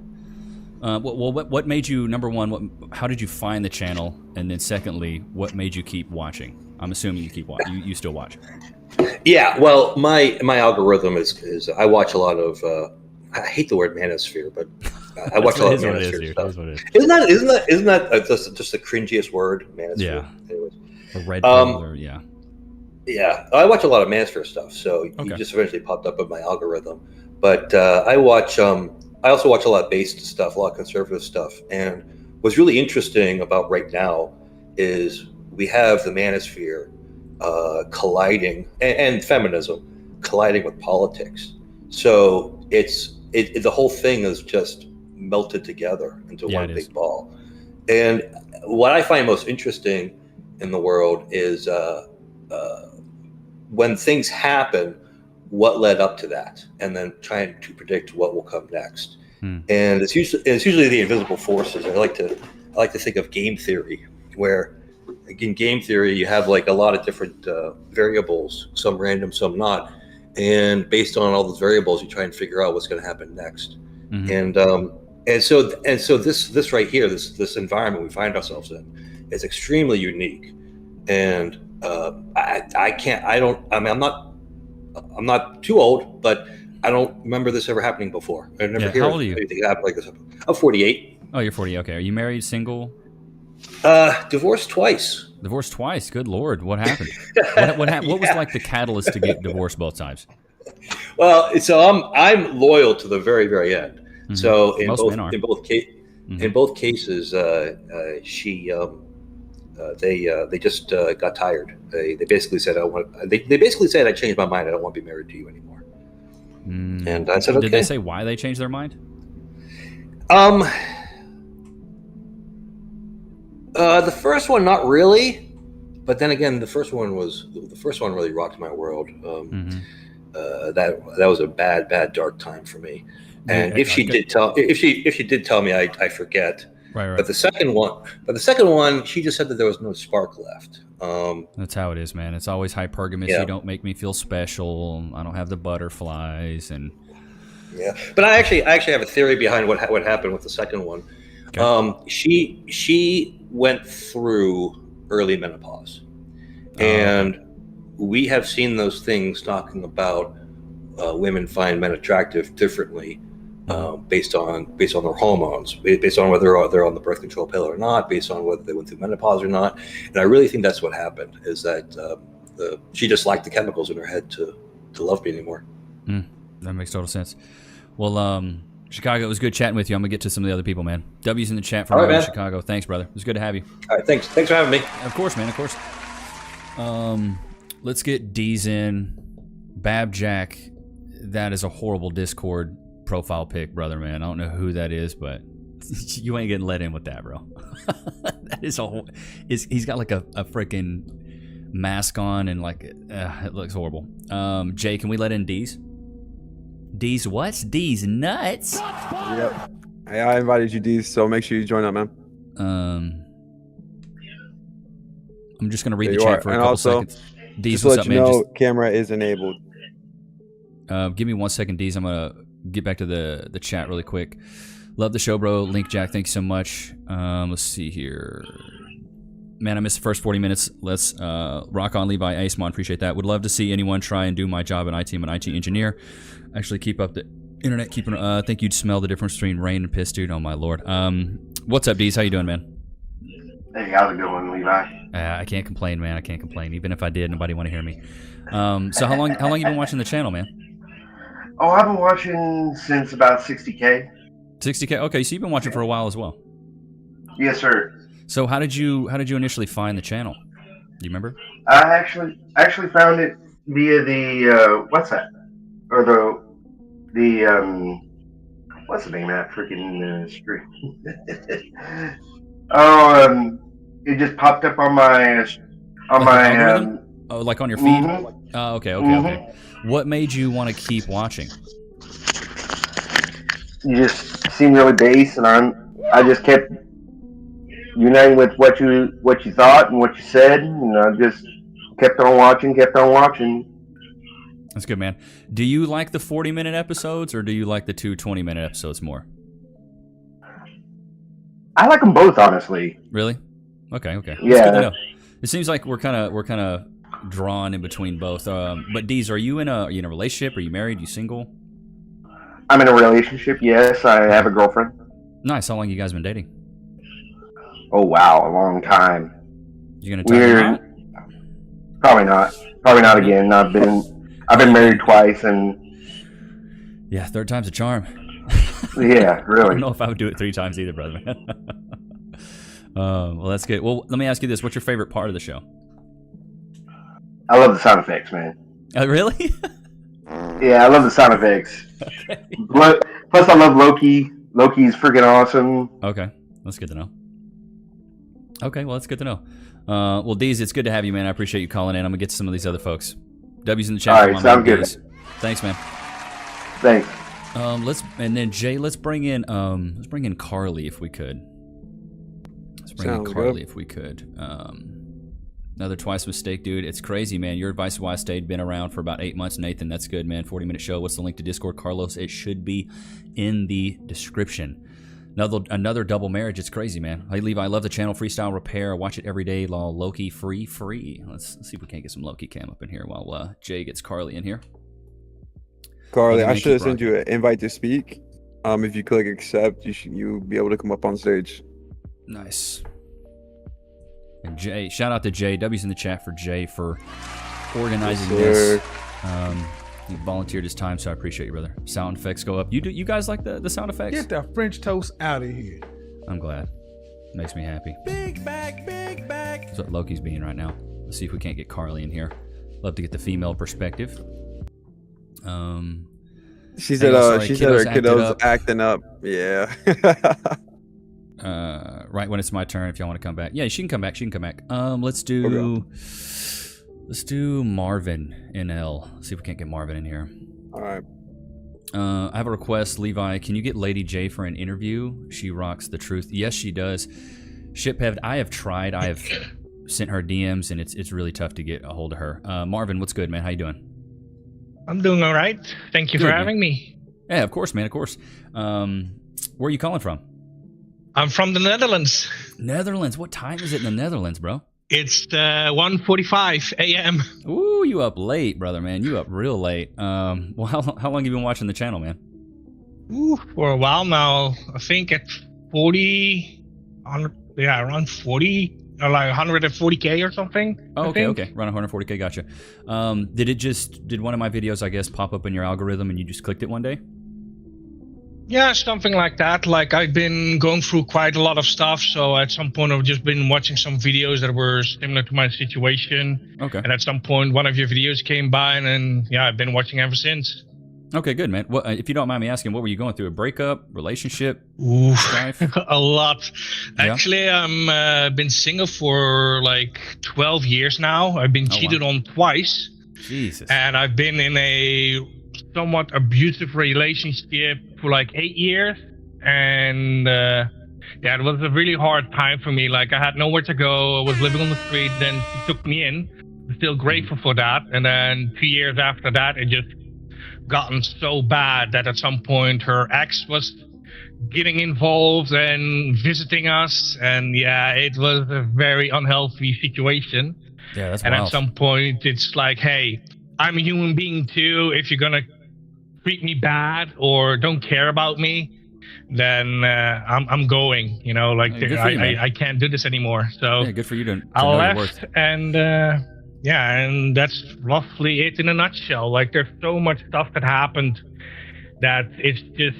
Well, what made you, number one, how did you find the channel? And then secondly, what made you keep watching? I'm assuming you keep watching. You still watch. Yeah, well, my algorithm is I watch a lot of, I hate the word manosphere, but I watch a lot of manosphere stuff. Isn't that just the cringiest word, manosphere? Yeah. Anyways. A red pill or yeah. Yeah, I watch a lot of manosphere stuff, so you just eventually popped up in my algorithm. But I also watch a lot of based stuff, a lot of conservative stuff. And what's really interesting about right now is we have the manosphere colliding and feminism colliding with politics. So the whole thing is just melted together into one big ball. And what I find most interesting in the world is when things happen, what led up to that, and then trying to predict what will come next. And it's usually the invisible forces. I like to think of game theory, where in game theory you have like a lot of different variables, some random, some not, and based on all those variables, you try and figure out what's going to happen next. And so this right here, this environment we find ourselves in, is extremely unique. And I'm not too old, but I don't remember this ever happening before. I never hear of anything happen like this. I'm 48. Oh, you're 40. Okay. Are you married, single? Divorced twice. Divorced twice. Good Lord. What happened? What was like the catalyst to get divorced both times? Well, so I'm loyal to the very, very end. So in both cases, They just got tired. They basically said they basically said, I changed my mind. I don't want to be married to you anymore. And I said, okay. Did they say why they changed their mind? The first one, not really, but then again, the first one really rocked my world. That was a bad dark time for me. And if she did tell me, I forget. Right. But the second one, she just said that there was no spark left. That's how it is, man. It's always hypergamous. You don't make me feel special. I don't have the butterflies, and But I actually have a theory behind what happened with the second one. Okay. She went through early menopause, and we have seen those things talking about women find men attractive differently. Based on their hormones, based on whether they're on the birth control pill or not, based on whether they went through menopause or not. And I really think that's what happened, is that she just lacked the chemicals in her head to love me anymore. That makes total sense. Well, Chicago, it was good chatting with you. I'm going to get to some of the other people, man. W's in the chat from Chicago. Thanks, brother. It was good to have you. All right, thanks for having me. Of course, man, of course. Let's get D's in. Bab Jack, that is a horrible Discord profile pic, brother, man. I don't know who that is, but you ain't getting let in with that, bro. That is he's got like a freaking mask on, and like it looks horrible. Jay, can we let in D's? D's what? D's nuts. Yep. Hey, I invited you, D's, so make sure you join up, man. I'm just gonna read the chat for a couple seconds. D's, just to let you know, camera is enabled. Give me 1 second, D's. I'm gonna get back to the chat really quick. Love the show, bro. Link Jack, thanks so much. Let's see here. Man, I missed the first 40 minutes. Let's rock on, Levi Acemon. Appreciate that. Would love to see anyone try and do my job in IT. I'm an IT engineer. Actually, keep up the internet. Think you'd smell the difference between rain and piss, dude. Oh my lord. What's up, D's? How you doing, man? Hey, how's it going, Levi? I can't complain, man. I can't complain. Even if I did, nobody want to hear me. So how long you been watching the channel, man? Oh, I've been watching since about 60K. 60K. Okay, so you've been watching for a while as well. Yes, sir. So how did you initially find the channel? Do you remember? I actually found it via the what's that? Or the what's the name of that freaking stream? It just popped up on my like on your feed. Okay. What made you want to keep watching? You just seemed really base, and I just kept uniting with what you thought and what you said, and I just kept on watching. That's good, man. Do you like the 40-minute episodes, or do you like the 20-minute episodes more? I like them both, honestly. Really? Okay. Yeah. That's good to know. It seems like we're kind of drawn in between both. But D's, are you in a relationship? Are you married? Are you single? I'm in a relationship. Yes, I have a girlfriend. Nice. How long you guys been dating? Oh wow, a long time. You gonna tell me out? Probably not. Again. I've been married twice, and yeah, third time's a charm. Yeah, really. I don't know if I would do it 3 times either, brother. Well, that's good. Well, let me ask you this: what's your favorite part of the show? I love the sound effects, man. Really? Yeah, I love the sound effects. Okay. Plus, I love Loki. Loki's freaking awesome. Okay, that's good to know. Okay, well, that's good to know. Well, D's, it's good to have you, man. I appreciate you calling in. I'm gonna get to some of these other folks. W's in the chat. All right, sounds good. D's. Thanks, man. Thanks. And then Jay, let's bring in Carly if we could. If we could. Another twice mistake, dude. It's crazy, man. Your advice why I stayed. Been around for about 8 months, Nathan. That's good, man. 40-minute show. What's the link to Discord, Carlos? It should be in the description. Another double marriage. It's crazy, man. Hey, Levi, I love the channel. Freestyle Repair. I watch it every day. Loki free. Let's see if we can't get some Loki cam up in here while Jay gets Carly in here. Carly, I should have sent you an invite to speak. If you click accept, you'll be able to come up on stage. Nice. And Jay, shout out to Jay. W's in the chat for Jay for organizing this. He volunteered his time, so I appreciate you, brother. Sound effects go up. You guys like the sound effects? Get the French toast out of here. I'm glad. Makes me happy. Big bag, big bag. That's what Loki's being right now. Let's see if we can't get Carly in here. Love to get the female perspective. She said her kiddos acting up. Yeah. Right when it's my turn, if y'all want to come back. Yeah, she can come back. Let's do Marvin NL. Let's see if we can't get Marvin in here. All right. I have a request, Levi. Can you get Lady J for an interview? She rocks the truth. Yes, she does. Shiphead, I have tried. I have sent her DMs, and it's really tough to get a hold of her. Marvin, what's good, man? How you doing? I'm doing all right. Thank you for having me. Yeah, of course, man. Of course. Where are you calling from? I'm from the Netherlands. Netherlands. What time is it in the Netherlands, bro? It's 1:45 a.m. Ooh, you up late, brother, man. You up real late. Well, how long have you been watching the channel, man? Ooh, for a while now. I think at 40, around 40, or like 140K or something. Oh, okay. Around 140K, gotcha. Did one of my videos, I guess, pop up in your algorithm and you just clicked it one day? Yeah, something like that. Like I've been going through quite a lot of stuff, so at some point I've just been watching some videos that were similar to my situation. Okay. And at some point one of your videos came by, and then I've been watching ever since. Okay, good, man. What, if you don't mind me asking, what were you going through? A breakup, relationship, strife? A lot. Yeah. Actually, I'm been single for like 12 years now. I've been cheated on twice. Jesus. And I've been in a somewhat abusive relationship for like 8 years. And it was a really hard time for me. Like I had nowhere to go. I was living on the street. Then she took me in. I'm still grateful for that. And then 2 years after that, it just gotten so bad that at some point her ex was getting involved and visiting us, and it was a very unhealthy situation. Yeah, that's and wild. At some point it's like, hey, I'm a human being too. If you're gonna treat me bad or don't care about me, then I'm going, like I can't do this anymore. So yeah, good for you to I know left, your worth. and and that's roughly it in a nutshell. Like there's so much stuff that happened that it's just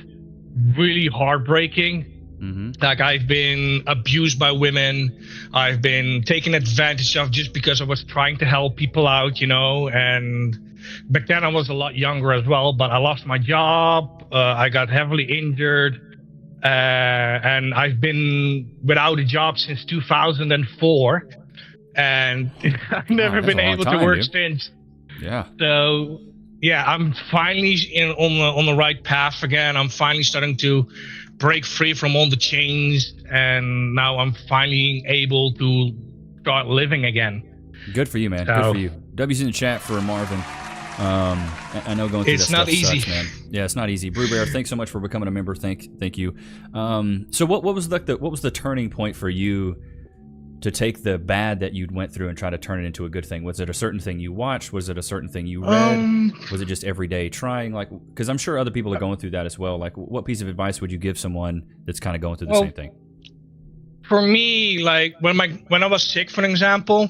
really heartbreaking. Mm-hmm. Like I've been abused by women. I've been taken advantage of just because I was trying to help people out, and back then I was a lot younger as well, but I lost my job. I got heavily injured. And I've been without a job since 2004. And I've never been able to work since. Yeah. So I'm finally on the right path again. I'm finally starting to break free from all the chains, and now I'm finally able to start living again. Good for you, man. Good for you. W's in the chat for Marvin. I know going through it's that not stuff easy, sucks, man. Yeah, it's not easy. Brew Bear, thanks so much for becoming a member. Thank you. So what was the turning point for you to take the bad that you went through and try to turn it into a good thing? Was it a certain thing you watched? Was it a certain thing you read? Was it just every day trying? Like, because I'm sure other people are going through that as well. Like, what piece of advice would you give someone that's kind of going through the same thing? For me, like when I was sick, for example,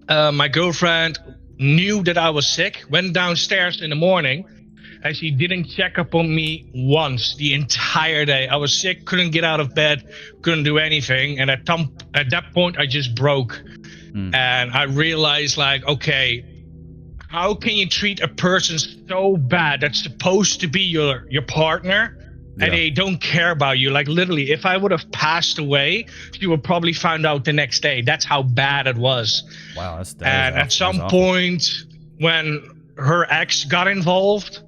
my girlfriend knew that I was sick, went downstairs in the morning, and she didn't check up on me once the entire day. I was sick, couldn't get out of bed, couldn't do anything. And at that point, I just broke. And I realized, like, okay, how can you treat a person so bad that's supposed to be your partner, and they don't care about you? Like, literally, if I would have passed away, she would probably find out the next day. That's how bad it was. Wow, and at some point, when her ex got involved,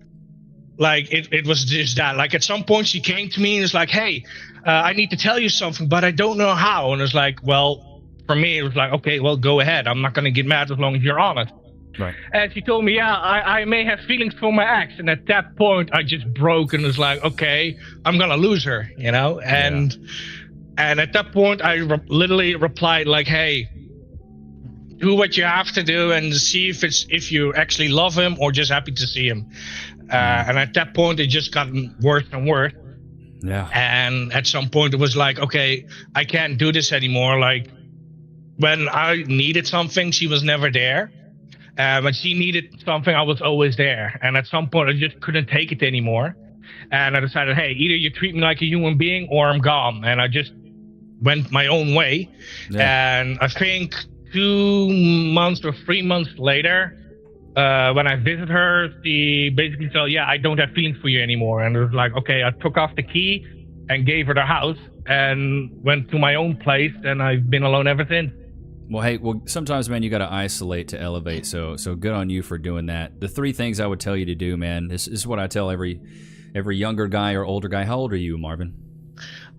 like it was just that. Like at some point she came to me and was like, hey, I need to tell you something, but I don't know how. And it's like, well, for me, it was like, okay, well, go ahead. I'm not going to get mad as long as you're on it. Right. And she told me, I may have feelings for my ex. And at that point, I just broke and was like, okay, I'm going to lose her, And at that point, I literally replied like, hey, do what you have to do and see if you actually love him or just happy to see him. And at that point, it just got worse and worse. Yeah. And at some point, it was like, okay, I can't do this anymore. Like when I needed something, she was never there. When she needed something, I was always there. And at some point, I just couldn't take it anymore. And I decided, hey, either you treat me like a human being or I'm gone. And I just went my own way. Yeah. And I think 2 months or 3 months later, when I visited her, she basically said, yeah, I don't have feelings for you anymore. And it was like, okay, I took off the key and gave her the house and went to my own place, and I've been alone ever since. Well, hey, sometimes, man, you got to isolate to elevate. So good on you for doing that. The 3 things I would tell you to do, man, this is what I tell every younger guy or older guy. How old are you, Marvin?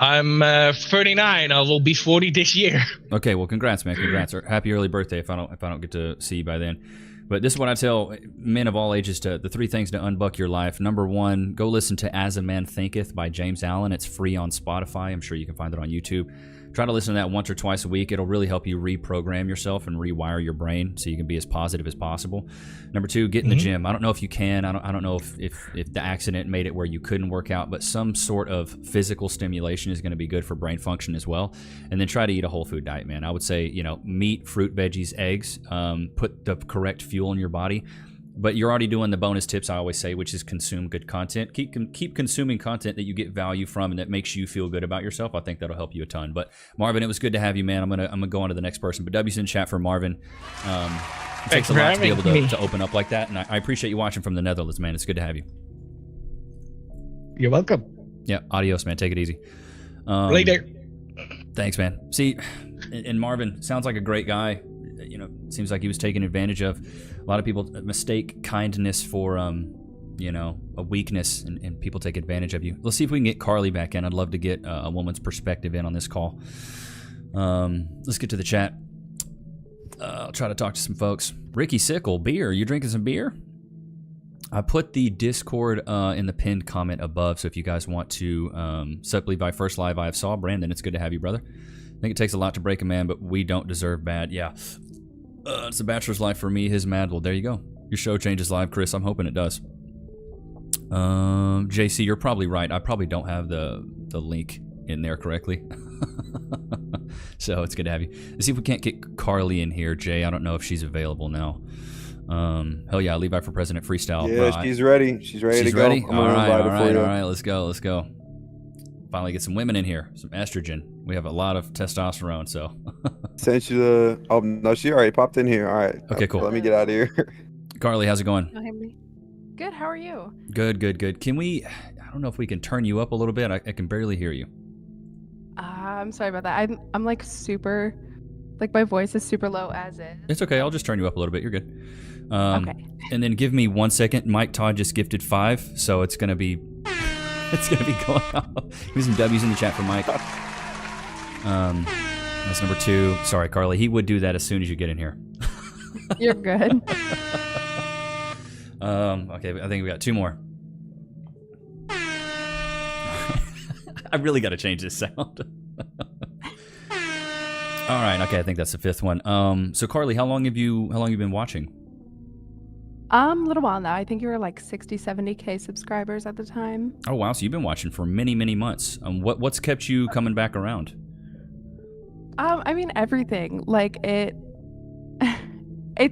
I'm 39. I will be 40 this year. Okay, well, congrats, man. Congrats. Or happy early birthday if I don't get to see you by then. But this is what I tell men of all ages, the 3 things to unbuck your life. Number 1, go listen to As a Man Thinketh by James Allen. It's free on Spotify. I'm sure you can find it on YouTube. Try to listen to that once or twice a week. It'll really help you reprogram yourself and rewire your brain so you can be as positive as possible. Number 2, get in the gym. I don't know if you can. I don't know if the accident made it where you couldn't work out, but some sort of physical stimulation is going to be good for brain function as well. And then try to eat a whole food diet, man. I would say, meat, fruit, veggies, eggs. Put the correct fuel in your body. But you're already doing the bonus tips I always say, which is consume good content. Keep consuming content that you get value from and that makes you feel good about yourself. I think that'll help you a ton. But Marvin, it was good to have you, man. I'm gonna go on to the next person. But W's in chat for Marvin. It takes a lot to be able to open up like that, and I appreciate you watching from the Netherlands, man. It's good to have you. You're welcome. Yeah, adios, man. Take it easy. Later. Thanks, man. See, and Marvin sounds like a great guy. Seems like he was taken advantage of. A lot of people mistake kindness for, a weakness, and people take advantage of you. Let's see if we can get Carly back in. I'd love to get a woman's perspective in on this call. Let's get to the chat. I'll try to talk to some folks. Ricky Sickle, beer. You drinking some beer? I put the Discord in the pinned comment above, so if you guys want to sup Levi first live I saw. Brandon, it's good to have you, brother. I think it takes a lot to break a man, but we don't deserve bad. Yeah. It's a bachelor's life for me, his mad. Well, there you go. Your show changes live, Chris. I'm hoping it does. JC, you're probably right. I probably don't have the link in there correctly. So it's good to have you. Let's see if we can't get Carly in here, Jay. I don't know if she's available now. Hell yeah, Levi for President freestyle. Yeah, she's ready. She's ready to go. Ready? All right. Let's go. Finally get some women in here, some estrogen. We have a lot of testosterone, so. Sent you the. Oh no, she already popped in here. All right. Okay, cool. Let me get out of here. Carly, how's it going? Good. How are you? Good. Can we? I don't know if we can turn you up a little bit. I can barely hear you. I'm sorry about that. I'm like super, like my voice is super low as is. It's okay. I'll just turn you up a little bit. You're good. Okay. And then give me 1 second. Mike Todd just gifted 5, so it's gonna be. It's gonna be going out. Give me some W's in the chat for Mike. That's number 2. Sorry, Carly. He would do that as soon as you get in here. You're good. Okay, I think we got 2 more. I really got to change this sound. All right. Okay, I think that's the 5th one. So Carly, how long have you been watching? A little while now. I think you were like 60, 70K subscribers at the time. Oh wow, so you've been watching for many months. What's kept you coming back around? I mean everything. Like it's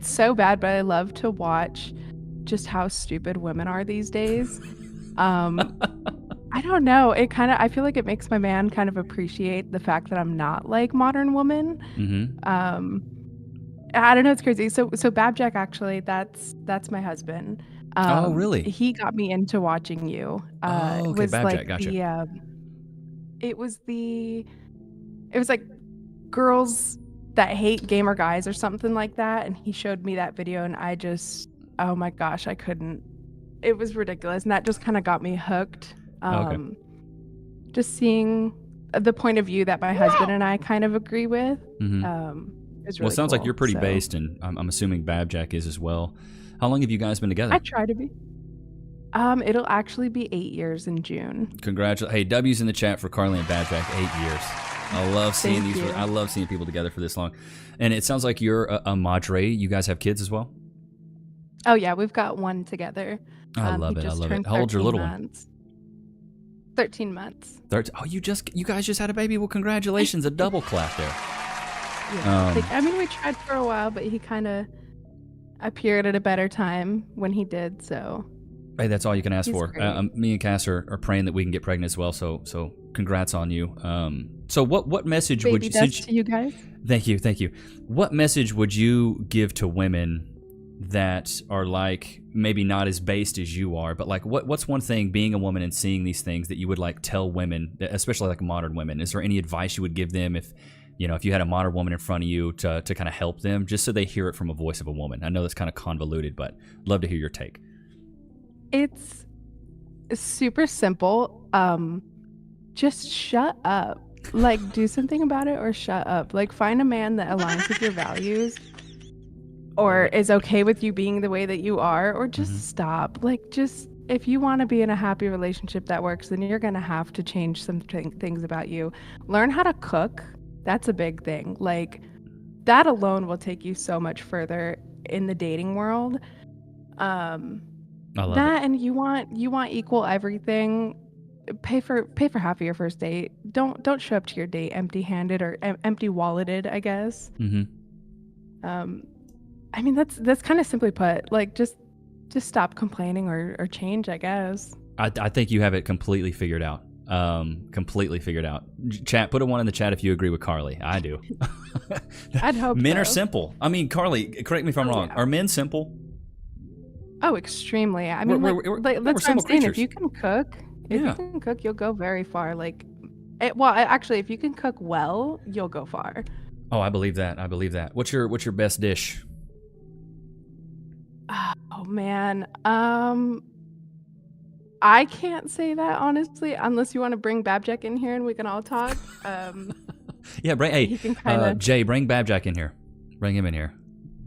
so bad, but I love to watch just how stupid women are these days. I don't know. I feel like it makes my man kind of appreciate the fact that I'm not like modern woman. Mm-hmm. I don't know. It's crazy. So Babjack, actually, that's my husband. Oh, really? He got me into watching you. Okay, Babjack, like gotcha. It was like girls that hate gamer guys or something like that, and he showed me that video, and I just, oh my gosh, I couldn't. It was ridiculous, and that just kind of got me hooked. Okay. Just seeing the point of view that my husband and I kind of agree with. Mm-hmm. Really well, it sounds cool, like you're pretty based, and I'm assuming Babjack is as well. How long have you guys been together? I try to be. It'll actually be 8 years in June. Congratulations. Hey, W's in the chat for Carly and Babjack. 8 years. I love seeing these. I love seeing people together for this long. And it sounds like you're a madre. You guys have kids as well? Oh, yeah. We've got one together. I love it. How old's your little one? 13 months. Oh, you guys just had a baby? Well, congratulations. A double clap there. Yeah, I mean, we tried for a while, but he kind of appeared at a better time when he did, so. Hey, that's all you can ask He's for. Me and Cass are praying that we can get pregnant as well, so congrats on you. So what message Baby would you? dust to you guys. Thank you. What message would you give to women that are like maybe not as based as you are, but like what's one thing being a woman and seeing these things that you would like tell women, especially like modern women? Is there any advice you would give them if you had a modern woman in front of you to kind of help them, just so they hear it from a voice of a woman? I know that's kind of convoluted, but love to hear your take. It's super simple. Just shut up. Like, do something about it or shut up. Like, find a man that aligns with your values or is okay with you being the way that you are, or just stop. Like, just, if you want to be in a happy relationship that works, then you're going to have to change some things about you. Learn how to cook. That's a big thing. Like, that alone will take you so much further in the dating world. I love that it. And you want equal everything. Pay for half of your first date. Don't show up to your date empty-handed or empty walleted, I guess. I mean, that's kind of simply put. Like, just stop complaining or change, I guess. I think you have it completely figured out. Completely figured out. Chat, put a 1 in the chat if you agree with Carly. I do. I'd hope men so. are simple. I mean, Carly, correct me if I'm wrong. Yeah. Are men simple? Oh, extremely. I mean, we're that's what I'm simple saying. creatures. If you can cook, Yeah. you'll go very far. Like, actually, if you can cook well, you'll go far. Oh, I believe that. What's your best dish? Oh man, I can't say that honestly, unless you want to bring Babjack in here and we can all talk. Yeah, he can kinda... Jay, bring Babjack in here. Bring him in here.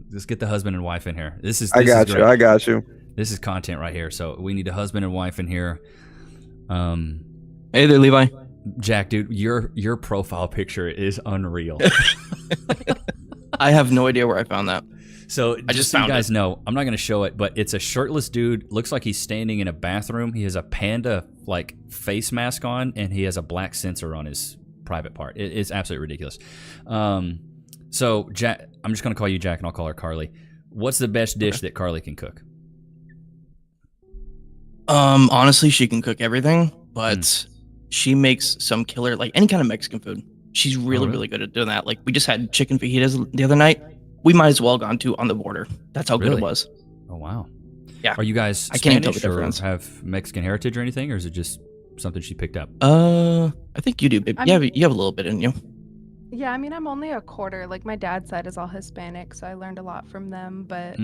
Just get the husband and wife in here. I got you. This is content right here. So we need a husband and wife in here. Hey there, Levi. Jack, dude, your profile picture is unreal. I have no idea where I found that. So just so you guys know, I'm not going to show it, but it's a shirtless dude. Looks like he's standing in a bathroom. He has a panda like face mask on, and he has a black sensor on his private part. It's absolutely ridiculous. So Jack, I'm just going to call you Jack, and I'll call her Carly. What's the best dish that Carly can cook? Honestly, she can cook everything, but she makes some killer, like any kind of Mexican food. She's really good at doing that. Like, we just had chicken fajitas the other night. We might as well gone to On the Border. That's how good it was. Oh, wow. Yeah. Are you guys I can't even tell Spanish the or difference. have Mexican heritage or anything, or is it just something she picked up? I think you do, babe. You have a little bit in you. Yeah, I mean, I'm only a quarter. Like, my dad's side is all Hispanic, so I learned a lot from them. But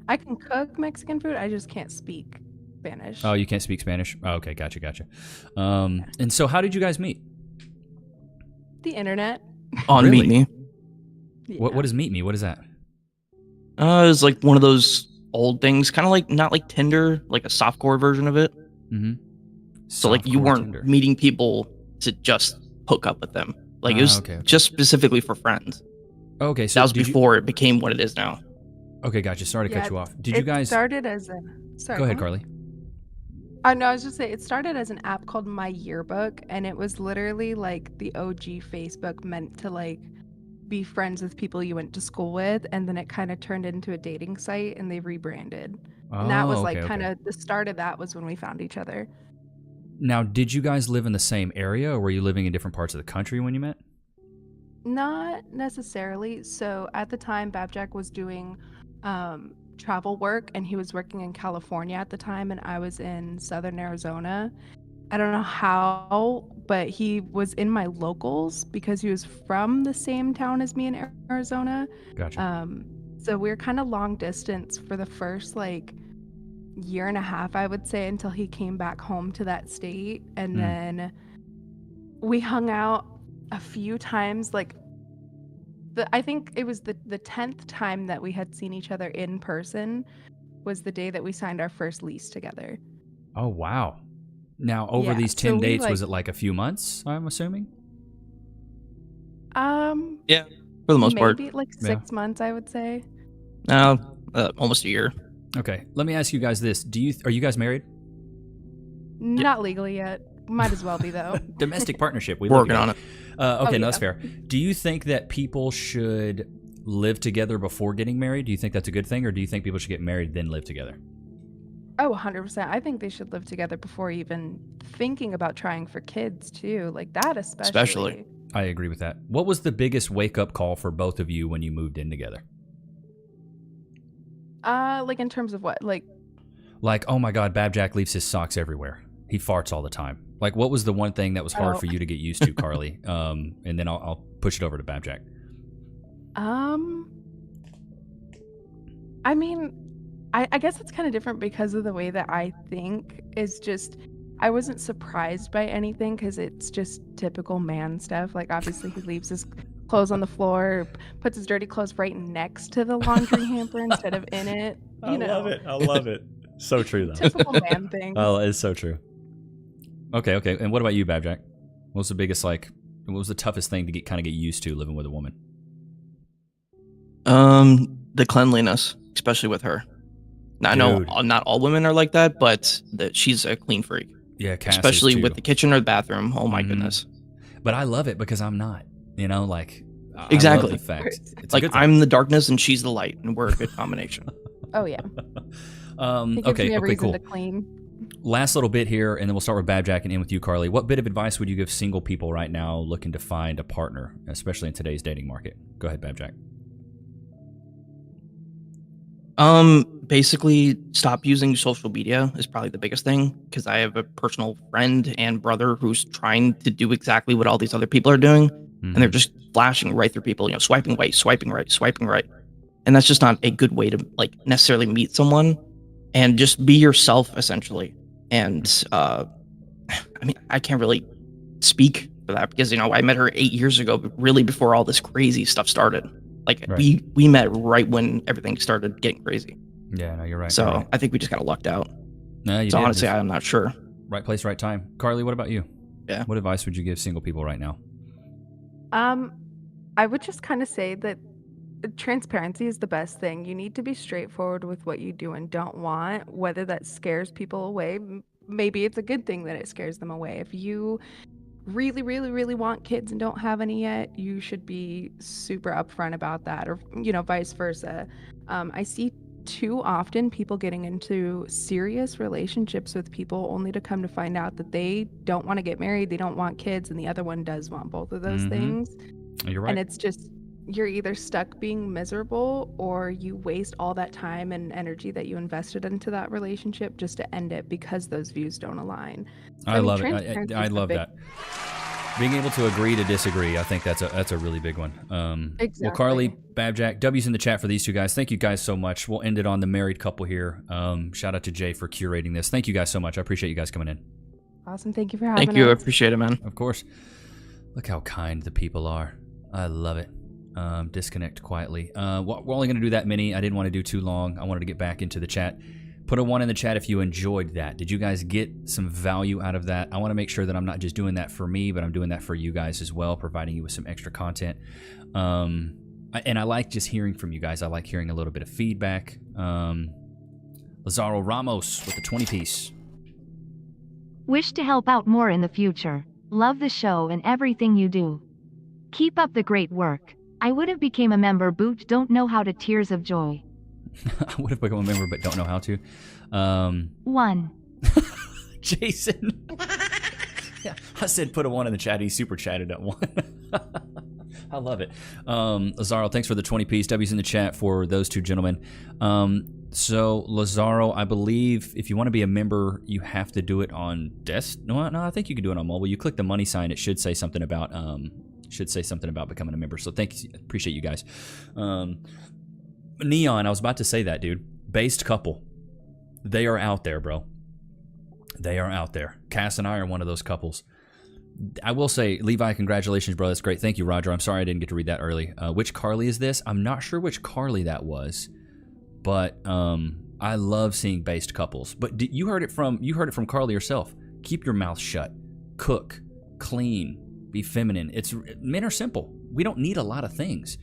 I can cook Mexican food. I just can't speak Spanish. Oh, you can't speak Spanish? Oh, okay, gotcha. And so how did you guys meet? The internet. On Really? Meet Me. Yeah. What is Meet Me? What is that? It was like one of those old things, kind of like, not like Tinder, like a softcore version of it. Mm-hmm. So like you weren't meeting people to just hook up with them. Like it was just specifically for friends. Okay, so that was before it became what it is now. Okay, gotcha. Sorry to cut you off. Did you guys started as a... Sorry, Go ahead, Carly. No, I was just saying, it started as an app called My Yearbook, and it was literally like the OG Facebook, meant to like be friends with people you went to school with, and then it kind of turned into a dating site, and they rebranded. And that was like kind of the start of that was when we found each other. Now, did you guys live in the same area, or were you living in different parts of the country when you met? Not necessarily. So at the time, Babjack was doing travel work, and he was working in California at the time, and I was in Southern Arizona. I don't know how, but he was in my locals because he was from the same town as me in Arizona. Gotcha. So we were kind of long distance for the first like year and a half, I would say, until he came back home to that state. And then we hung out a few times. Like I think it was the 10th time that we had seen each other in person was the day that we signed our first lease together. Oh, wow. Now, over these 10 dates, was it like a few months, I'm assuming? Yeah, for the most part. Maybe like 6 months, I would say. No, almost a year. Okay, let me ask you guys this. Are you guys married? Not legally yet. Might as well be, though. Domestic partnership. We're working on it. Okay, no, that's fair. Do you think that people should live together before getting married? Do you think that's a good thing, or do you think people should get married then live together? Oh, 100%. I think they should live together before even thinking about trying for kids, too. Like that especially. I agree with that. What was the biggest wake-up call for both of you when you moved in together? Like in terms of what? Like, oh my God, Babjack leaves his socks everywhere. He farts all the time. Like, what was the one thing that was hard for you to get used to, Carly? And then I'll push it over to Babjack. I mean, I guess it's kind of different because of the way that I think is just, I wasn't surprised by anything because it's just typical man stuff. Like, obviously, he leaves his clothes on the floor, puts his dirty clothes right next to the laundry hamper instead of in it. I love it. So true, though. Typical man thing. Oh, it's so true. Okay. And what about you, Babjack? What was the biggest, what was the toughest thing to get used to living with a woman? The cleanliness, especially with her. Now, I know not all women are like that, but she's a clean freak. Yeah, Cass especially is too. With the kitchen or the bathroom. Oh my goodness. But I love it because I'm not. Exactly. I love the fact. It's like I'm the darkness and she's the light, and we're a good combination. Oh yeah. Okay, cool. To clean. Last little bit here, and then we'll start with Babjack and end with you, Carly. What bit of advice would you give single people right now looking to find a partner, especially in today's dating market? Go ahead, Babjack. Basically, stop using social media is probably the biggest thing, because I have a personal friend and brother who's trying to do exactly what all these other people are doing, and they're just flashing right through people, swiping right, swiping right, swiping right. And that's just not a good way to necessarily meet someone, and just be yourself essentially. And I mean, I can't really speak for that because I met her 8 years ago, but really before all this crazy stuff started. Right. We met right when everything started getting crazy. Yeah, no, you're right. So right. I think we just got lucked out. No, you so did. Honestly, I'm not sure. Right place, right time. Carly, what about you? Yeah. What advice would you give single people right now? I would just kind of say that transparency is the best thing. You need to be straightforward with what you do and don't want, whether that scares people away. Maybe it's a good thing that it scares them away. If you really, really, really want kids and don't have any yet, you should be super upfront about that, or vice versa. I see too often people getting into serious relationships with people only to come to find out that they don't want to get married, they don't want kids, and the other one does want both of those things. You're right. And it's just, you're either stuck being miserable, or you waste all that time and energy that you invested into that relationship just to end it because those views don't align. So, I love it. I love that. Being able to agree to disagree, I think that's a really big one. Exactly. Well, Carly, Babjack, W's in the chat for these two guys. Thank you guys so much. We'll end it on the married couple here. Shout out to Jay for curating this. Thank you guys so much. I appreciate you guys coming in. Awesome. Thank you for having us. Thank you. I appreciate it, man. Of course. Look how kind the people are. I love it. Disconnect quietly. We're only going to do that many. I didn't want to do too long. I wanted to get back into the chat. Put a 1 in the chat if you enjoyed that. Did you guys get some value out of that? I want to make sure that I'm not just doing that for me, but I'm doing that for you guys as well, providing you with some extra content. And I like just hearing from you guys. I like hearing a little bit of feedback. Lazaro Ramos with the 20-piece. Wish to help out more in the future. Love the show and everything you do. Keep up the great work. I would have became a member but don't know how to. Tears of joy. I would have become a member but don't know how to. 1. Jason. Yeah, I said put a 1 in the chat. He super chatted at 1. I love it. Lazaro, thanks for the 20-piece. W's in the chat for those two gentlemen. So Lazaro, I believe if you want to be a member, you have to do it on desk. No, I think you can do it on mobile. You click the money sign. It should say something about becoming a member. So thanks, appreciate you guys. Neon, I was about to say that, dude. Based couple, they are out there, bro. They are out there. Cass and I are one of those couples. I will say, Levi, congratulations, bro. That's great. Thank you, Roger. I'm sorry I didn't get to read that early. Which Carly is this? I'm not sure which Carly that was, but I love seeing based couples. But you heard it from Carly herself. Keep your mouth shut. Cook, clean, be feminine. Men are simple. We don't need a lot of things.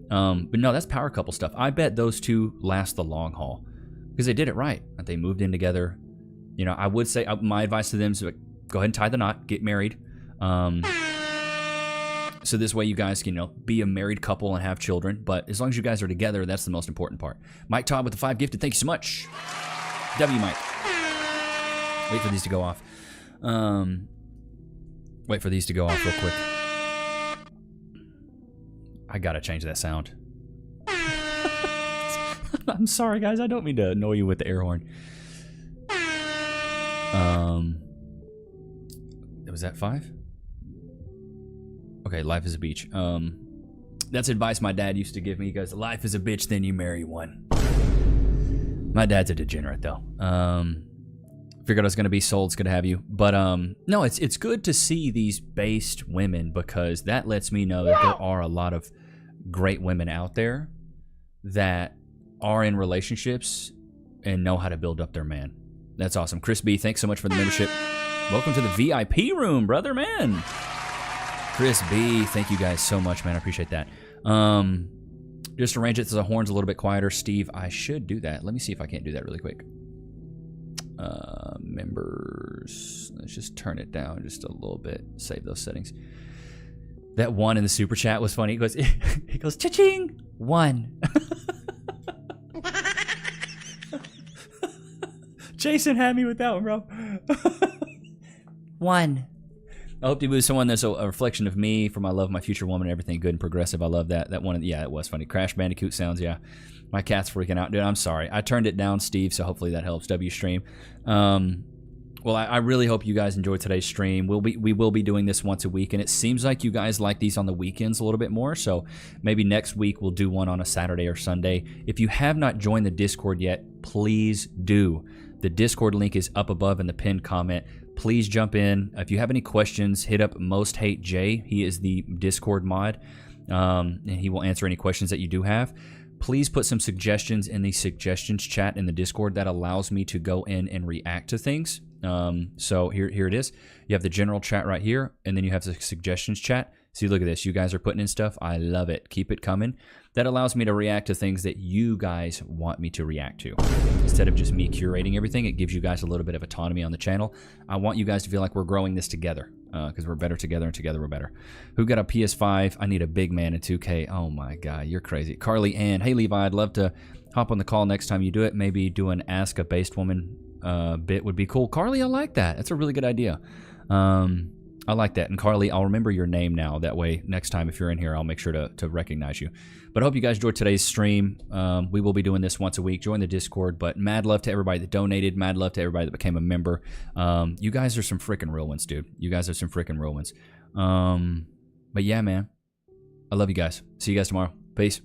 But no, that's power couple stuff. I bet those two last the long haul because they did it right. They moved in together. I would say my advice to them is go ahead and tie the knot, get married. So this way you guys can, be a married couple and have children. But as long as you guys are together, that's the most important part. Mike Todd with the 5 gifted. Thank you so much. W Mike. Wait for these to go off. Wait for these to go off real quick. I gotta change that sound. I'm sorry, guys. I don't mean to annoy you with the air horn. Was that 5? Okay, life is a beach. That's advice my dad used to give me. He goes, life is a bitch, then you marry one. My dad's a degenerate, though. Figured I was going to be sold. It's good to have you. But no, it's good to see these based women, because that lets me know that there are a lot of great women out there that are in relationships and know how to build up their man. That's awesome. Chris B, thanks so much for the membership. Welcome to the VIP room, brother, man. Chris B, thank you guys so much, man. I appreciate that. Just arrange it so the horn's a little bit quieter. Steve, I should do that. Let me see if I can't do that really quick. Members. Let's just turn it down just a little bit. Save those settings. That one in the super chat was funny. He goes, cha-ching, 1. Jason had me with that one, bro. 1. I hope to be with someone that's a reflection of me, for my love, my future woman, and everything good and progressive. I love that. That one, yeah, it was funny. Crash Bandicoot sounds, yeah. My cat's freaking out. Dude, I'm sorry. I turned it down, Steve, so hopefully that helps. Stream. Well, I really hope you guys enjoyed today's stream. We will be doing this once a week, and it seems like you guys like these on the weekends a little bit more, so maybe next week we'll do one on a Saturday or Sunday. If you have not joined the Discord yet, please do. The Discord link is up above in the pinned comment. Please jump in. If you have any questions, hit up Most Hate Jay. He is the Discord mod, and he will answer any questions that you do have. Please put some suggestions in the suggestions chat in the Discord. That allows me to go in and react to things. So here it is. You have the general chat right here, and then you have the suggestions chat. See, look at this. You guys are putting in stuff. I love it. Keep it coming. That allows me to react to things that you guys want me to react to. Instead of just me curating everything, it gives you guys a little bit of autonomy on the channel. I want you guys to feel like we're growing this together, because we're better together, and together we're better. Who got a PS5? I need a big man in 2K. Oh my God, you're crazy. Carly Ann. Hey, Levi, I'd love to hop on the call next time you do it. Maybe do an Ask a Based Woman bit would be cool. Carly, I like that. That's a really good idea. I like that. And Carly, I'll remember your name now. That way, next time if you're in here, I'll make sure to recognize you. But I hope you guys enjoyed today's stream. We will be doing this once a week. Join the Discord. But mad love to everybody that donated. Mad love to everybody that became a member. You guys are some freaking real ones, dude. You guys are some freaking real ones. But yeah, man. I love you guys. See you guys tomorrow. Peace.